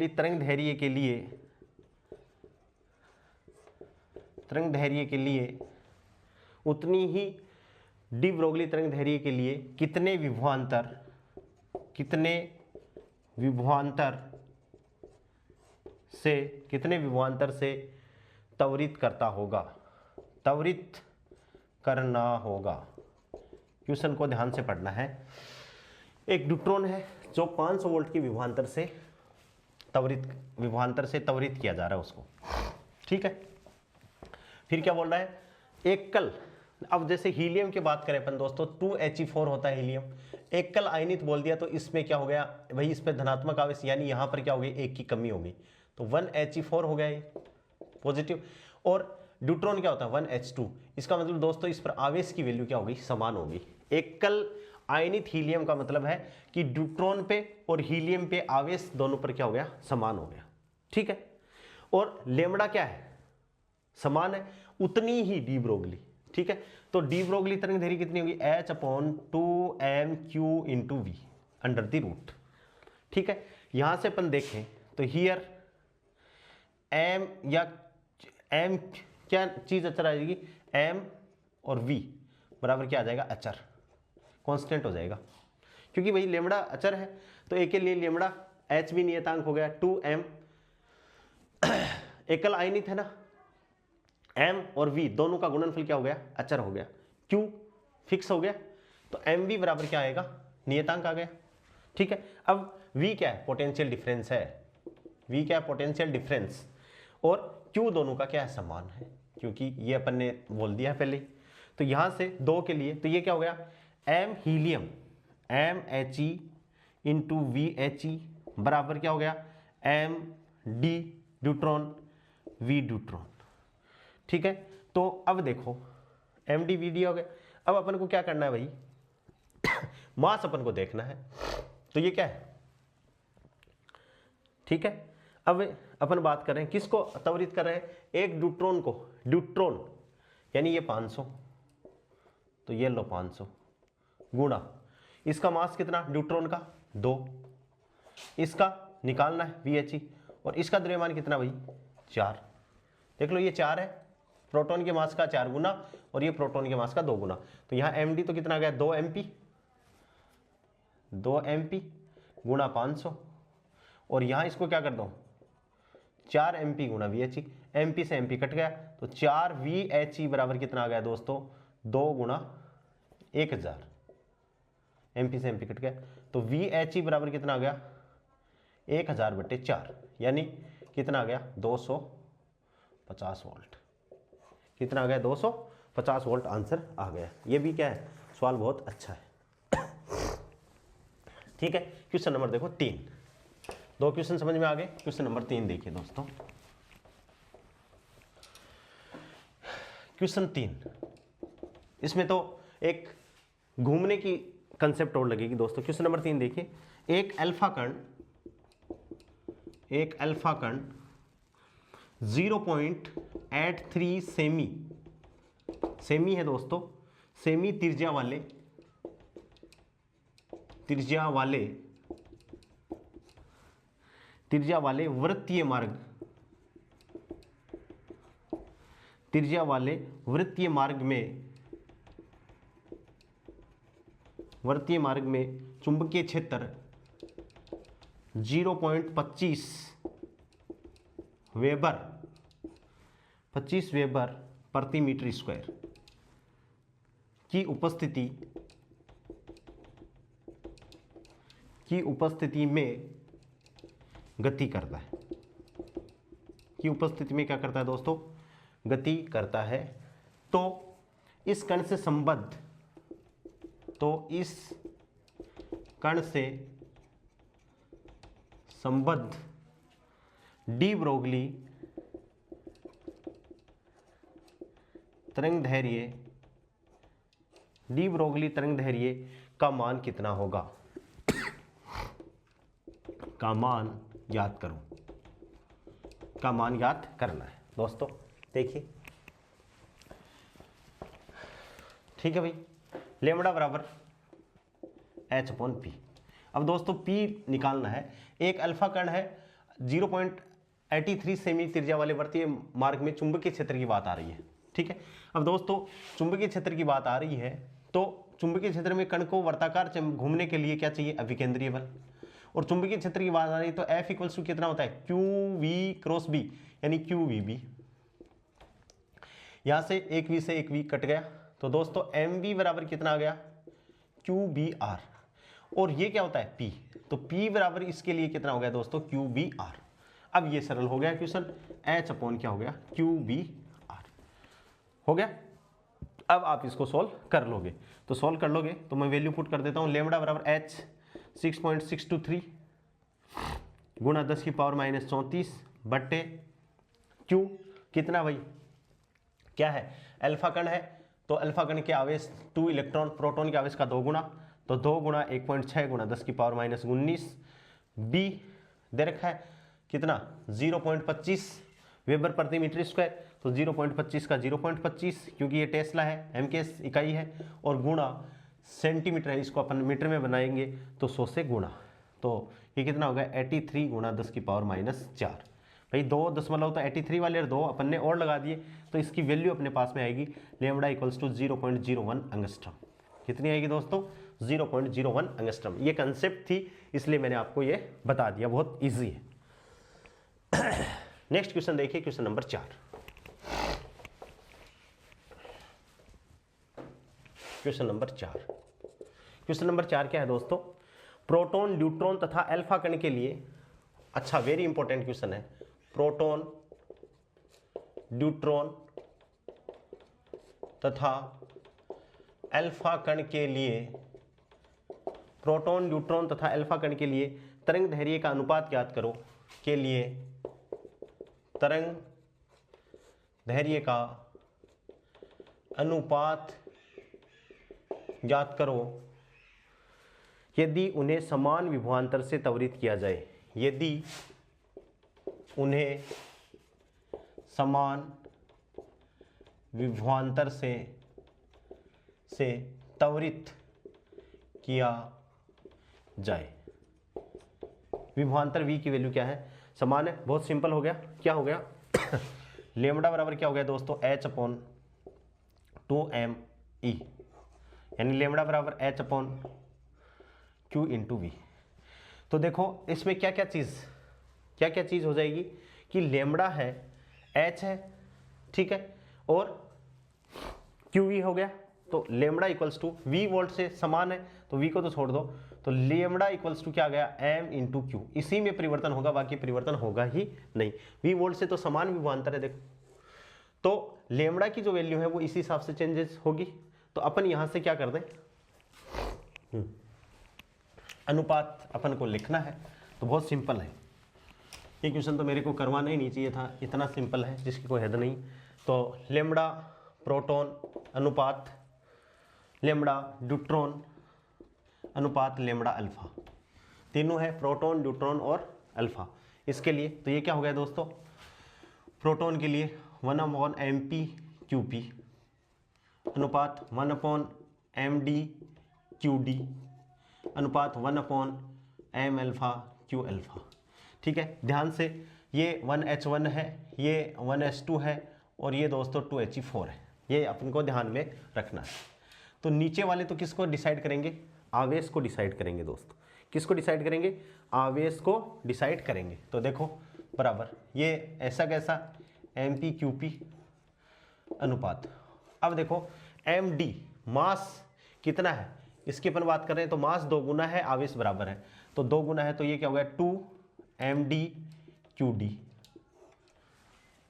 तरंग दैर्घ्य के लिए कितने विभवांतर से त्वरित करना होगा। क्वेश्चन को ध्यान से पढ़ना है। एक न्यूट्रॉन है जो 500 वोल्ट की विभवांतर से त्वरित किया जा रहा है उसको। ठीक है, फिर क्या बोल रहा है एकल, अब जैसे हीलियम की बात करें अपन दोस्तों 2He4 होता है हीलियम, एकल आयनित बोल दिया तो इसमें क्या हो गया भाई, इस पे धनात्मक आवेश यानी यहां पर क्या हो गई, एक की कमी होगी तो 1He4 हो गया ये पॉजिटिव, और न्यूट्रॉन क्या होता है 1H2। इसका मतलब दोस्तों इस पर आवेश की वैल्यू क्या होगी, समान होगी। एकल आयनित हीलियम का मतलब है कि न्यूट्रॉन पे और हीलियम पे आवेश दोनों पर क्या हो गया, समान हो गया। ठीक है, और लेमड़ा क्या है, समान है, उतनी ही डी ब्रोगली। ठीक है, तो डी ब्रोगली तरंग दैर्घ्य कितनी होगी, h/2mq × v under the root. ठीक है, यहां से अपन देखें तो हियर m या m क्या चीज अचर आ जाएगी, m और v बराबर क्या आ जाएगा, अचर, कांस्टेंट हो जाएगा, क्योंकि भाई लेमड़ा अचर है तो एक के लिए लेमड़ा h भी नियतांक हो गया, 2m एकल आयनित है ना, m और v दोनों का गुणनफल क्या हो गया, अचर हो गया, q फिक्स हो गया, तो mv बराबर क्या आएगा, नियतांक आ गया। ठीक है, अब v क्या है, पोटेंशियल डिफरेंस है, v क्या है, पोटेंशियल डिफरेंस, और q दोनों का क्या है, समान है। क्योंकि ये अपन ने बोल दिया है पहले ही। तो यहाँ से 2 के लिए तो ये क्या हो गया, m helium MHE into VHE बराबर क्या हो गया, MD ड्यूट्रॉन V ड्यूट्रॉन। ठीक है, तो अब देखो MD VD हो गया। अब अपन को क्या करना है भाई, मास अपन को देखना है। तो ये क्या है, ठीक है। अब अपन बात कर रहे हैं किसको त्वरित कर रहे हैं, एक ड्यूट्रॉन को, ड्यूट्रॉन यानी ये 500, तो ये लो 500 गुणा इसका मास कितना ड्यूट्रॉन का 2, इसका निकालना है VHE, और इसका द्रव्यमान कितना भाई 4। देख लो ये 4 है, प्रोटॉन के मास का 4 गुना और ये प्रोटॉन के मास का 2 गुना। तो यहाँ MD तो कितना आ गया 2 MP गुणा 500, और यहाँ इसको क्या कर दो 4 MP गुणा VHE, MP से MP कट गया तो 4 VHE बराबर कितना आ गया दोस्तों 2 गुणा 1000, MP से MP कट गया तो VHE बराबर कितना आ गया 1000/4, यानी कितना आ गया 250 वोल्ट। कितना आ गया 250 वोल्ट आंसर आ गया। ये भी क्या है, सवाल बहुत अच्छा है। ठीक है, क्वेश्चन नंबर देखो 3, 2 क्वेश्चन समझ में आ गए। क्वेश्चन नंबर 3 देखिए दोस्तों, क्वेश्चन 3, इसमें तो एक घूमने की कंसेप्ट और लगेगी दोस्तों। क्वेश्चन नंबर 3 देखिए, एक अल्फा कण 0.83 सेमी है दोस्तों, सेमी त्रिज्या वाले वृत्तीय मार्ग में चुंबकीय क्षेत्र 0.25 वेबर प्रति मीटर स्क्वायर की उपस्थिति में गति करता है। की उपस्थिति में क्या करता है दोस्तों, गति करता है। तो इस कण से संबद्ध डी ब्रोगली तरंग दैर्ध्य का मान कितना होगा, का मान याद करो, का मान याद करना है दोस्तों। देखिए ठीक है भाई, लेमड़ा बराबर H/P। अब दोस्तों P निकालना है। एक अल्फा कण है, 0.83 सेमी त्रिज्या वाले वृत्तीय मार्ग में चुंबकीय क्षेत्र की बात आ रही है। ठीक है, अब दोस्तों चुंबकीय क्षेत्र की बात आ रही है तो चुंबकीय क्षेत्र में कण को वर्ताकार घूमने के लिए क्या चाहिए, अभिकेंद्रीय बल। और चुंबकीय क्षेत्र की बात आ रही है तो F = कितना होता है, QV×B यानी QVB। यहां से एक V से एक V कट गया तो दोस्तों MV बराबर कितना आ गया, QBR। और ये क्या होता है P, तो P बराबर इसके लिए कितना हो गया दोस्तों, QBR। अब ये सरल हो गया क्वेश्चन, H/ क्या हो गया, QBR हो गया। अब आप इसको सॉल्व कर लोगे, तो सॉल्व कर लोगे तो मैं वैल्यू पुट कर देता हूं, लेमड़ा बराबर H 6.623 गुणा 10⁻34 बट्टे Q कितना भाई, क्या है अल्फा कण है तो अल्फा कण के आवेश 2 इलेक्ट्रॉन, प्रोटॉन के आवेश का 2 गुना, तो 2 गुणा 1.6 गुणा 10⁻19 B दे रखा है कितना 0.25 वेबर प्रति मीटर स्क्वायर। तो 0.25 का 0.25 क्योंकि ये टेस्ला है, MKS इकाई है, और गुणा सेंटीमीटर है, इसको अपन मीटर में बनाएंगे तो 100 से गुणा, तो ये कितना होगा 83 गुणा 10⁻4। भाई 2 दशमलव तो 83 वाले और 2 अपन ने और लगा दिए तो इसकी वैल्यू अपने पास में आएगी लेमड़ा = 0.01 एंगस्ट्रॉम। कितनी आएगी दोस्तों, 0.01 एंगस्ट्रॉम। ये कंसेप्ट थी इसलिए मैंने आपको ये बता दिया, बहुत इजी है। नेक्स्ट क्वेश्चन देखिए, क्वेश्चन नंबर 4। क्वेश्चन नंबर 4 क्या है दोस्तों, प्रोटॉन, न्यूट्रॉन तथा अल्फा कण के लिए, अच्छा वेरी इंपॉर्टेंट क्वेश्चन है, प्रोटॉन, न्यूट्रॉन तथा अल्फा कण के लिए, प्रोटॉन न्यूट्रॉन तथा अल्फा कण के लिए तरंग दैर्घ्य का अनुपात ज्ञात करो के लिए तरंग दैर्घ्य का अनुपात ज्ञात करो यदि उन्हें समान विभवांतर से त्वरित किया जाए, यदि उन्हें समान विभवांतर से त्वरित किया जाए। विभवांतर v की वैल्यू क्या है, समान है, बहुत सिंपल हो गया। क्या हो गया लेमडा बराबर क्या हो गया दोस्तों, h/2me, यानी लेमडा बराबर h/q इंटू वी। तो देखो इसमें क्या क्या चीज़ हो जाएगी कि लेमडा है, h है, ठीक है, और QV हो गया। तो lambda equals to V volt से समान है, तो वी को तो छोड़ दो, तो लेमडा इक्वल्स टू क्या आ गया, m इंटू क्यू। इसी में परिवर्तन होगा, बाकी परिवर्तन होगा ही नहीं। वी वोल्ट से तो समान विभवांतर है देखो, तो लेमडा की जो वैल्यू है वो इसी हिसाब से चेंजेस होगी। तो अपन यहां से क्या कर दें, अनुपात अपन को लिखना है, तो बहुत सिंपल है। ये क्वेश्चन तो मेरे को करवाना ही नहीं चाहिए था, इतना सिंपल है जिसकी कोई हद नहीं। तो लेमडा प्रोटॉन अनुपात लेमडा न्यूट्रॉन अनुपात लेमडा अल्फा, तीनों है, प्रोटॉन न्यूट्रॉन और अल्फा। इसके लिए तो ये क्या हो गया दोस्तों, प्रोटॉन के लिए 1/mp/qp अनुपात 1/md/qd अनुपात 1/m-α/q-α। ठीक है, ध्यान से, ये 1H1 है, ये 1H2 है, और ये दोस्तों 2He4 है। ये अपन को ध्यान में रखना है। तो नीचे वाले तो किसको डिसाइड करेंगे, आवेश को डिसाइड करेंगे दोस्तों। किसको डिसाइड करेंगे, आवेश को डिसाइड करेंगे। तो देखो बराबर ये ऐसा कैसा mp/qp अनुपात। अब देखो md मास कितना है, इसकी अपन बात कर रहे हैं, तो मास 2 गुना है, आवेश बराबर है, तो 2 गुना है, तो ये क्या हो गया 2md/qd,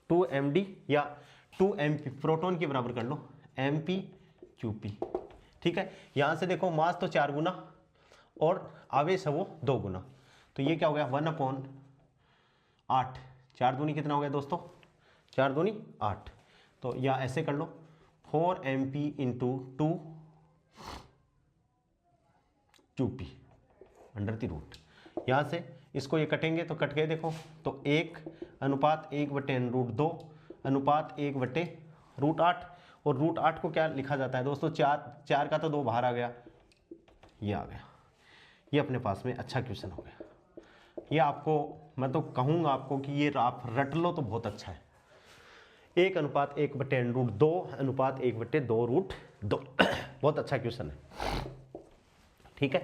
2md या 2mp, प्रोटॉन के बराबर कर लो mp/qp। ठीक है, यहां से देखो मास तो 4 गुना और आवेश है वो 2 गुना, तो ये क्या हो गया 1/8, 4 दूनी कितना हो गया दोस्तों, 4 दूनी 8। तो या ऐसे कर लो 4mp इंटू 2qp √। यहाँ से इसको ये कटेंगे तो कट गए, देखो तो 1 अनुपात 1/√2 अनुपात 1/√8, और √8 को क्या लिखा जाता है दोस्तों, 4 का तो 2 बाहर आ गया, ये आ गया। ये अपने पास में अच्छा क्वेश्चन हो गया। ये आपको मैं तो कहूँगा आपको कि ये आप रट लो तो बहुत अच्छा है। 1 अनुपात 1/√2 अनुपात 1/2√2 बहुत अच्छा क्वेश्चन है। ठीक है,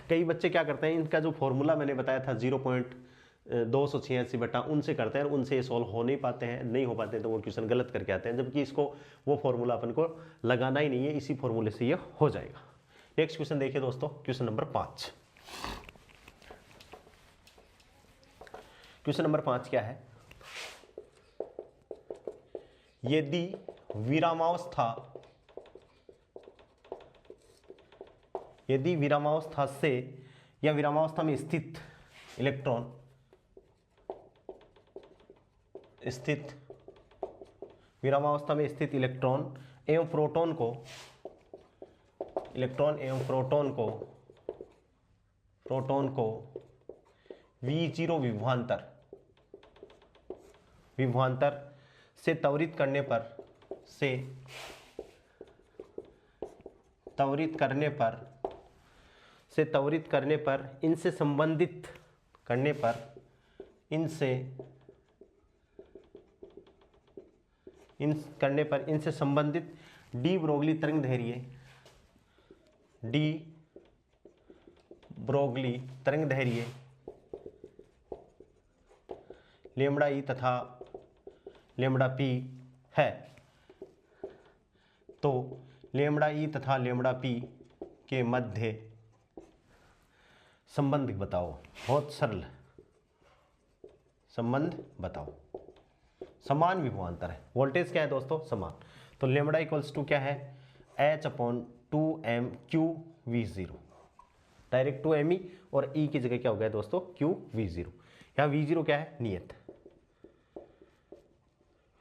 कई बच्चे क्या करते हैं, इनका जो फॉर्मूला मैंने बताया था 0.286 उनसे करते हैं, और उनसे ये सॉल्व हो नहीं पाते हैं, नहीं हो पाते हैं, तो वो क्वेश्चन गलत करके आते हैं, जबकि इसको वो फॉर्मूला अपन को लगाना ही नहीं है, इसी फॉर्मूले से ये हो जाएगा। नेक्स्ट क्वेश्चन देखिए दोस्तों, क्वेश्चन नंबर 5। क्वेश्चन नंबर 5 क्या है, यदि विरामावस्था से या विरामावस्था में स्थित इलेक्ट्रॉन विरामावस्था में स्थित इलेक्ट्रॉन एवं प्रोटॉन को V0 विभवांतर से त्वरित करने पर इनसे संबंधित डी ब्रोगली तरंग दैर्घ्य लेमडा ई तथा लेमडा पी है, तो लेमडा ई तथा लेमडा पी के मध्य संबंध बताओ। बहुत सरल संबंध बताओ। समान विभवांतर है, वोल्टेज क्या है दोस्तों, समान। तो लेमड़ा इक्वल्स टू क्या है, h/2m/q/v0, डायरेक्ट 2me और e की जगह क्या हो गया दोस्तों q/v0। यहाँ v0 क्या है, नियत,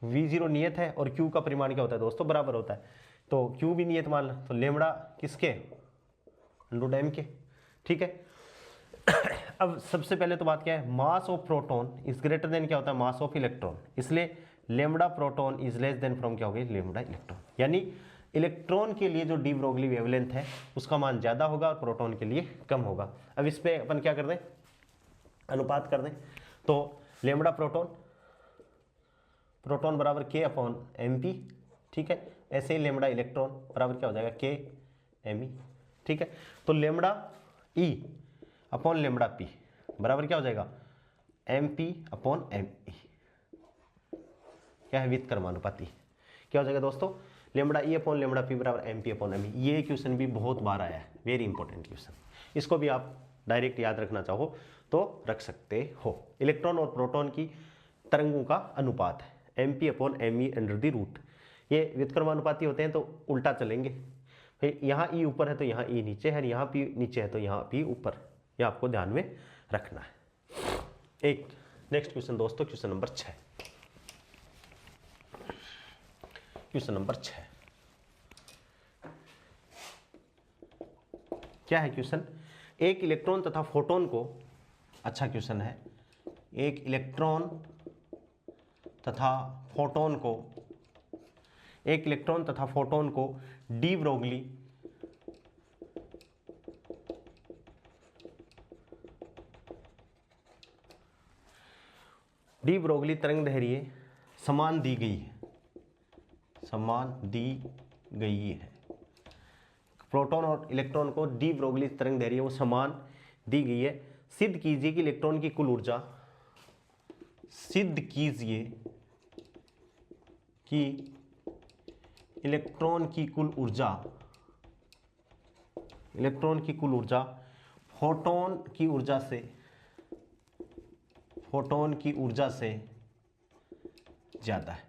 v0 नियत है और q का परिमाण क्या होता है दोस्तों, बराबर होता है। तो q भी नियत मान लो, तो लेमड़ा किसके, √m के, ठीक है। अब सबसे पहले तो बात क्या है, mass of proton is greater than क्या होता है, मास ऑफ इलेक्ट्रॉन, इसलिए lambda proton is less than from क्या हो गया, लेमड़ा इलेक्ट्रॉन। यानी इलेक्ट्रॉन के लिए जो डी ब्रोगली वेवलेंथ है उसका मान ज्यादा होगा और प्रोटॉन के लिए कम होगा। अब इस पे अपन क्या कर दें, अनुपात कर दें, तो लेमड़ा प्रोटॉन बराबर k/mp, ठीक है। ऐसे ही लेमड़ा इलेक्ट्रॉन बराबर क्या हो जाएगा, k/me, ठीक है। तो lambda e upon lambda p बराबर क्या हो जाएगा, mp/me, क्या है, व्युत्क्रमानुपाती। क्या हो जाएगा दोस्तों, lambda e upon lambda p बराबर mp/me। ये क्वेश्चन भी बहुत बार आया है, वेरी इंपॉर्टेंट क्वेश्चन, इसको भी आप डायरेक्ट याद रखना चाहो तो रख सकते हो। इलेक्ट्रॉन और प्रोटॉन की तरंगों का अनुपात है mp/me√, ये व्युत्क्रमानुपाती होते हैं तो उल्टा चलेंगे, फिर यहाँ ई ऊपर है तो यहाँ ई नीचे है, यहाँ पी नीचे है तो यहाँ पी ऊपर, ये आपको ध्यान में रखना है। एक नेक्स्ट क्वेश्चन दोस्तों, क्वेश्चन नंबर 6, क्वेश्चन नंबर 6 क्या है क्वेश्चन, एक इलेक्ट्रॉन तथा फोटोन को, अच्छा क्वेश्चन है, एक इलेक्ट्रॉन तथा फोटोन को डी ब्रोगली तरंग दैर्घ्य समान दी गई है। प्रोटॉन और इलेक्ट्रॉन को डी ब्रोगली तरंग दैर्घ्य वो समान दी गई है। सिद्ध कीजिए कि इलेक्ट्रॉन की कुल ऊर्जा, इलेक्ट्रॉन की कुल ऊर्जा फोटोन की ऊर्जा से ज्यादा है।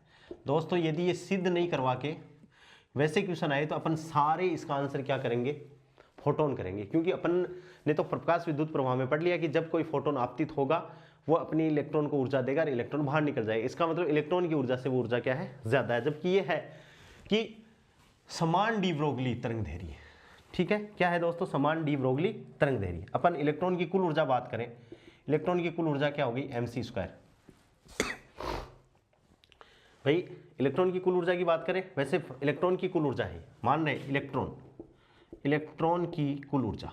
दोस्तों यदि ये सिद्ध नहीं करवा के वैसे क्वेश्चन आए तो अपन सारे इसका आंसर क्या करेंगे, फोटोन करेंगे, क्योंकि अपन ने तो प्रकाश विद्युत प्रवाह में पढ़ लिया कि जब कोई फोटोन आपतित होगा वो अपनी इलेक्ट्रॉन को ऊर्जा देगा और इलेक्ट्रॉन बाहर निकल जाएगा। इसका मतलब इलेक्ट्रॉन की ऊर्जा से वो ऊर्जा क्या है, ज्यादा है, जबकि ये है कि समान डी ब्रोगली तरंग दैर्घ्य, ठीक है। क्या है दोस्तों, समान डी ब्रोगली तरंग दैर्घ्य। अपन इलेक्ट्रॉन की कुल ऊर्जा बात करें, इलेक्ट्रॉन की कुल ऊर्जा क्या होगी, mc²। भाई इलेक्ट्रॉन की कुल ऊर्जा की बात करें, वैसे इलेक्ट्रॉन की कुल ऊर्जा है, मान रहे इलेक्ट्रॉन की कुल ऊर्जा,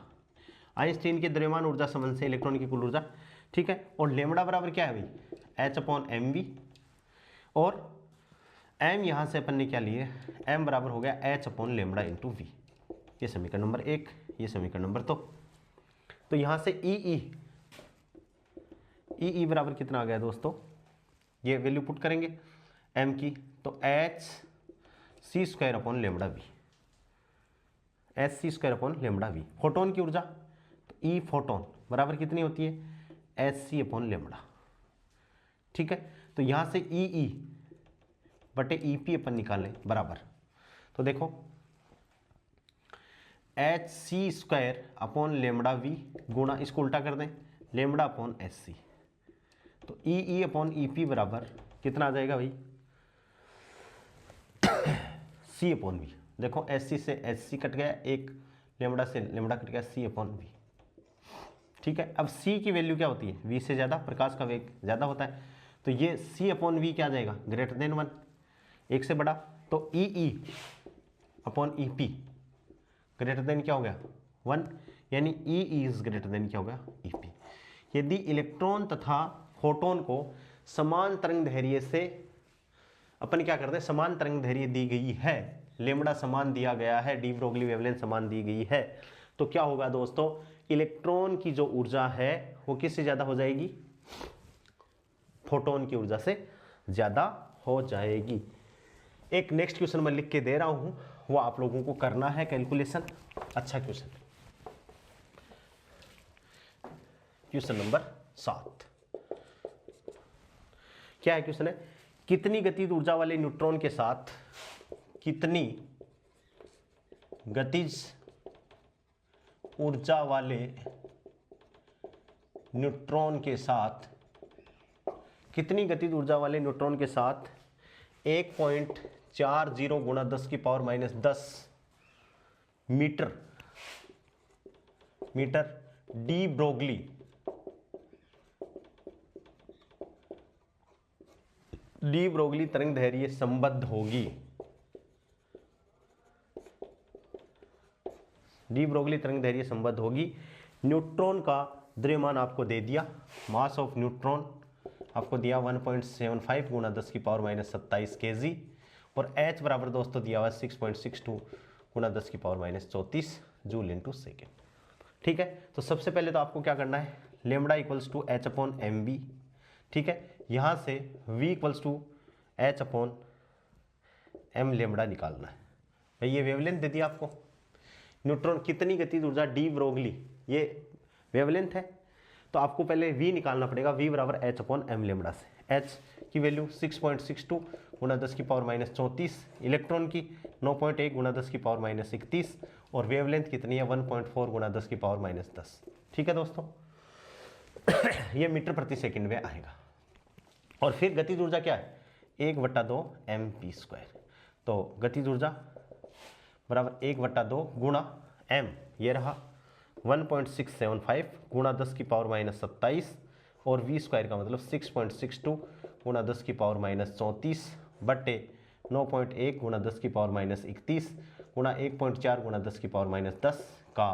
आइंस्टीन के द्रव्यमान ऊर्जा संबंध से इलेक्ट्रॉन की कुल ऊर्जा, ठीक है। और लेमड़ा बराबर क्या है भाई, h/mv, और m यहां से अपन ने क्या लिए, m बराबर हो गया h/λ/v। ये समीकरण नंबर 1, ये समीकरण नंबर 2। तो यहां से ई बराबर कितना आ गया दोस्तों, ये वैल्यू पुट करेंगे m की, तो hc²/λv, hc²/λv। फोटोन की ऊर्जा, तो ई फोटोन बराबर कितनी होती है, hc/λ, ठीक है। तो यहां से ई बटे EP अपन निकालें बराबर, तो देखो hc²/λv गुणा, इसको उल्टा कर दें, λ/sc, तो E/EP बराबर कितना आ जाएगा भाई, C/v। देखो SC से SC कट गया, एक लेमड़ा से लेमड़ा कट गया, C/v, ठीक है। अब C की वैल्यू क्या होती है, V से ज्यादा, प्रकाश का वेग ज्यादा होता है, तो ये C/v क्या आ जाएगा, ग्रेटर देन 1, एक से बड़ा। तो E/EP ग्रेटर देन क्या हो गया, 1, यानी E इज ग्रेटर देन क्या हो गया, EP। यदि इलेक्ट्रॉन तथा फोटोन को समान तरंग दैर्घ्य से अपन क्या करते हैं, समान तरंग दैर्घ्य दी गई है, लेमड़ा समान दिया गया है, डी ब्रोगली वेवलेंथ समान दी गई है, तो क्या होगा दोस्तों, इलेक्ट्रॉन की जो ऊर्जा है वो किससे ज्यादा हो जाएगी, फोटोन की ऊर्जा से ज्यादा हो जाएगी। एक नेक्स्ट क्वेश्चन मैं लिख के दे रहा हूं, वो आप लोगों को करना है कैलकुलेशन। अच्छा क्वेश्चन, क्वेश्चन नंबर 7 क्या है, क्वेश्चन है कितनी गतिज ऊर्जा वाले न्यूट्रॉन के साथ कितनी गतिज ऊर्जा वाले न्यूट्रॉन के साथ, कितनी गतिज ऊर्जा वाले न्यूट्रॉन के साथ 1.40 गुणा 10 की power minus 10 metre de Broglie तरंग दैर्घ्य संबद्ध होगी। डी ब्रोगली तरंग दैर्घ्य संबद्ध होगी। न्यूट्रॉन का द्रव्यमान आपको दे दिया, मास ऑफ न्यूट्रॉन आपको दिया 1.75 गुणा 10 की पावर माइनस 27 kg, और H बराबर दोस्तों दिया हुआ 6.62 गुणा 10 की power minus 34 joule into second. ठीक है, तो सबसे पहले तो आपको क्या करना है, lambda equals to H upon M V. ठीक है, यहाँ से v equals to H upon M lambda निकालना है। भाई ये वेवलेंथ दे दिया आपको, न्यूट्रॉन कितनी गतिज ऊर्जा डी ब्रोगली, ये वेवलेंथ है, तो आपको पहले v निकालना पड़ेगा, v बराबर एच अपॉन एम लेमडा से। h की वैल्यू 6.62 गुणा 10 की पावर माइनस 34, इलेक्ट्रॉन की 9.1 गुणा 10 की पावर माइनस 31, और वेवलेंथ कितनी है 1.4 गुणा 10 की पावर माइनस 10। ठीक है दोस्तों, ये मीटर प्रति सेकंड में आएगा। और फिर गतिज ऊर्जा क्या है, 1/2 mp²। तो गतिज ऊर्जा बराबर 1/2 गुणा m, ये रहा 1.675 गुणा 10 की पावर माइनस 27, और v² का मतलब 6.62 गुणा 10 की पावर माइनस 34 बटे 9.1 गुणा 10 की पावर माइनस 31 गुणा 1.4 गुणा 10 की पावर माइनस 10 का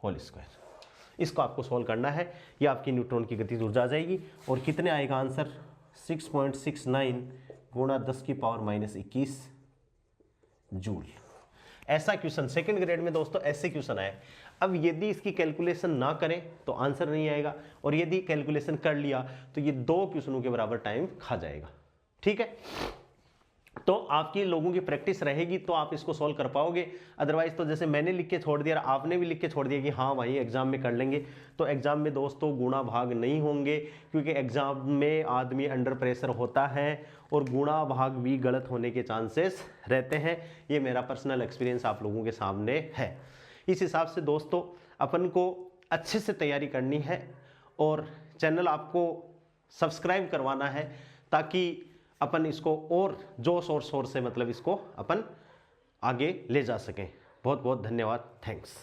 होल स्क्वायर। इसको आपको सोल्व करना है, ये आपकी न्यूट्रॉन की गतिज ऊर्जा आ जाएगी। और कितने आएगा आंसर, 6.69 गुणा 10 की पावर माइनस 21 जूल। ऐसा क्वेश्चन सेकंड ग्रेड में दोस्तों ऐसे क्वेश्चन आए। अब यदि इसकी कैलकुलेशन ना करें तो आंसर नहीं आएगा, और यदि कैलकुलेशन कर लिया तो ये 2 क्वेश्चनों के बराबर टाइम खा जाएगा। ठीक है, तो आपकी लोगों की प्रैक्टिस रहेगी तो आप इसको सॉल्व कर पाओगे। अदरवाइज तो जैसे मैंने लिख के छोड़ दिया, आपने भी लिख के छोड़ दिया कि हाँ भाई एग्जाम में कर लेंगे, तो एग्जाम में दोस्तों गुणा भाग नहीं होंगे, क्योंकि एग्जाम में आदमी अंडर प्रेशर होता है और गुणा भाग भी गलत होने के चांसेस रहते हैं। ये मेरा पर्सनल एक्सपीरियंस आप लोगों के सामने है। इस हिसाब से दोस्तों अपन को अच्छे से तैयारी करनी है, और चैनल आपको सब्सक्राइब करवाना है, ताकि अपन इसको और जोश और शोर से मतलब इसको अपन आगे ले जा सकें। बहुत बहुत धन्यवाद, थैंक्स।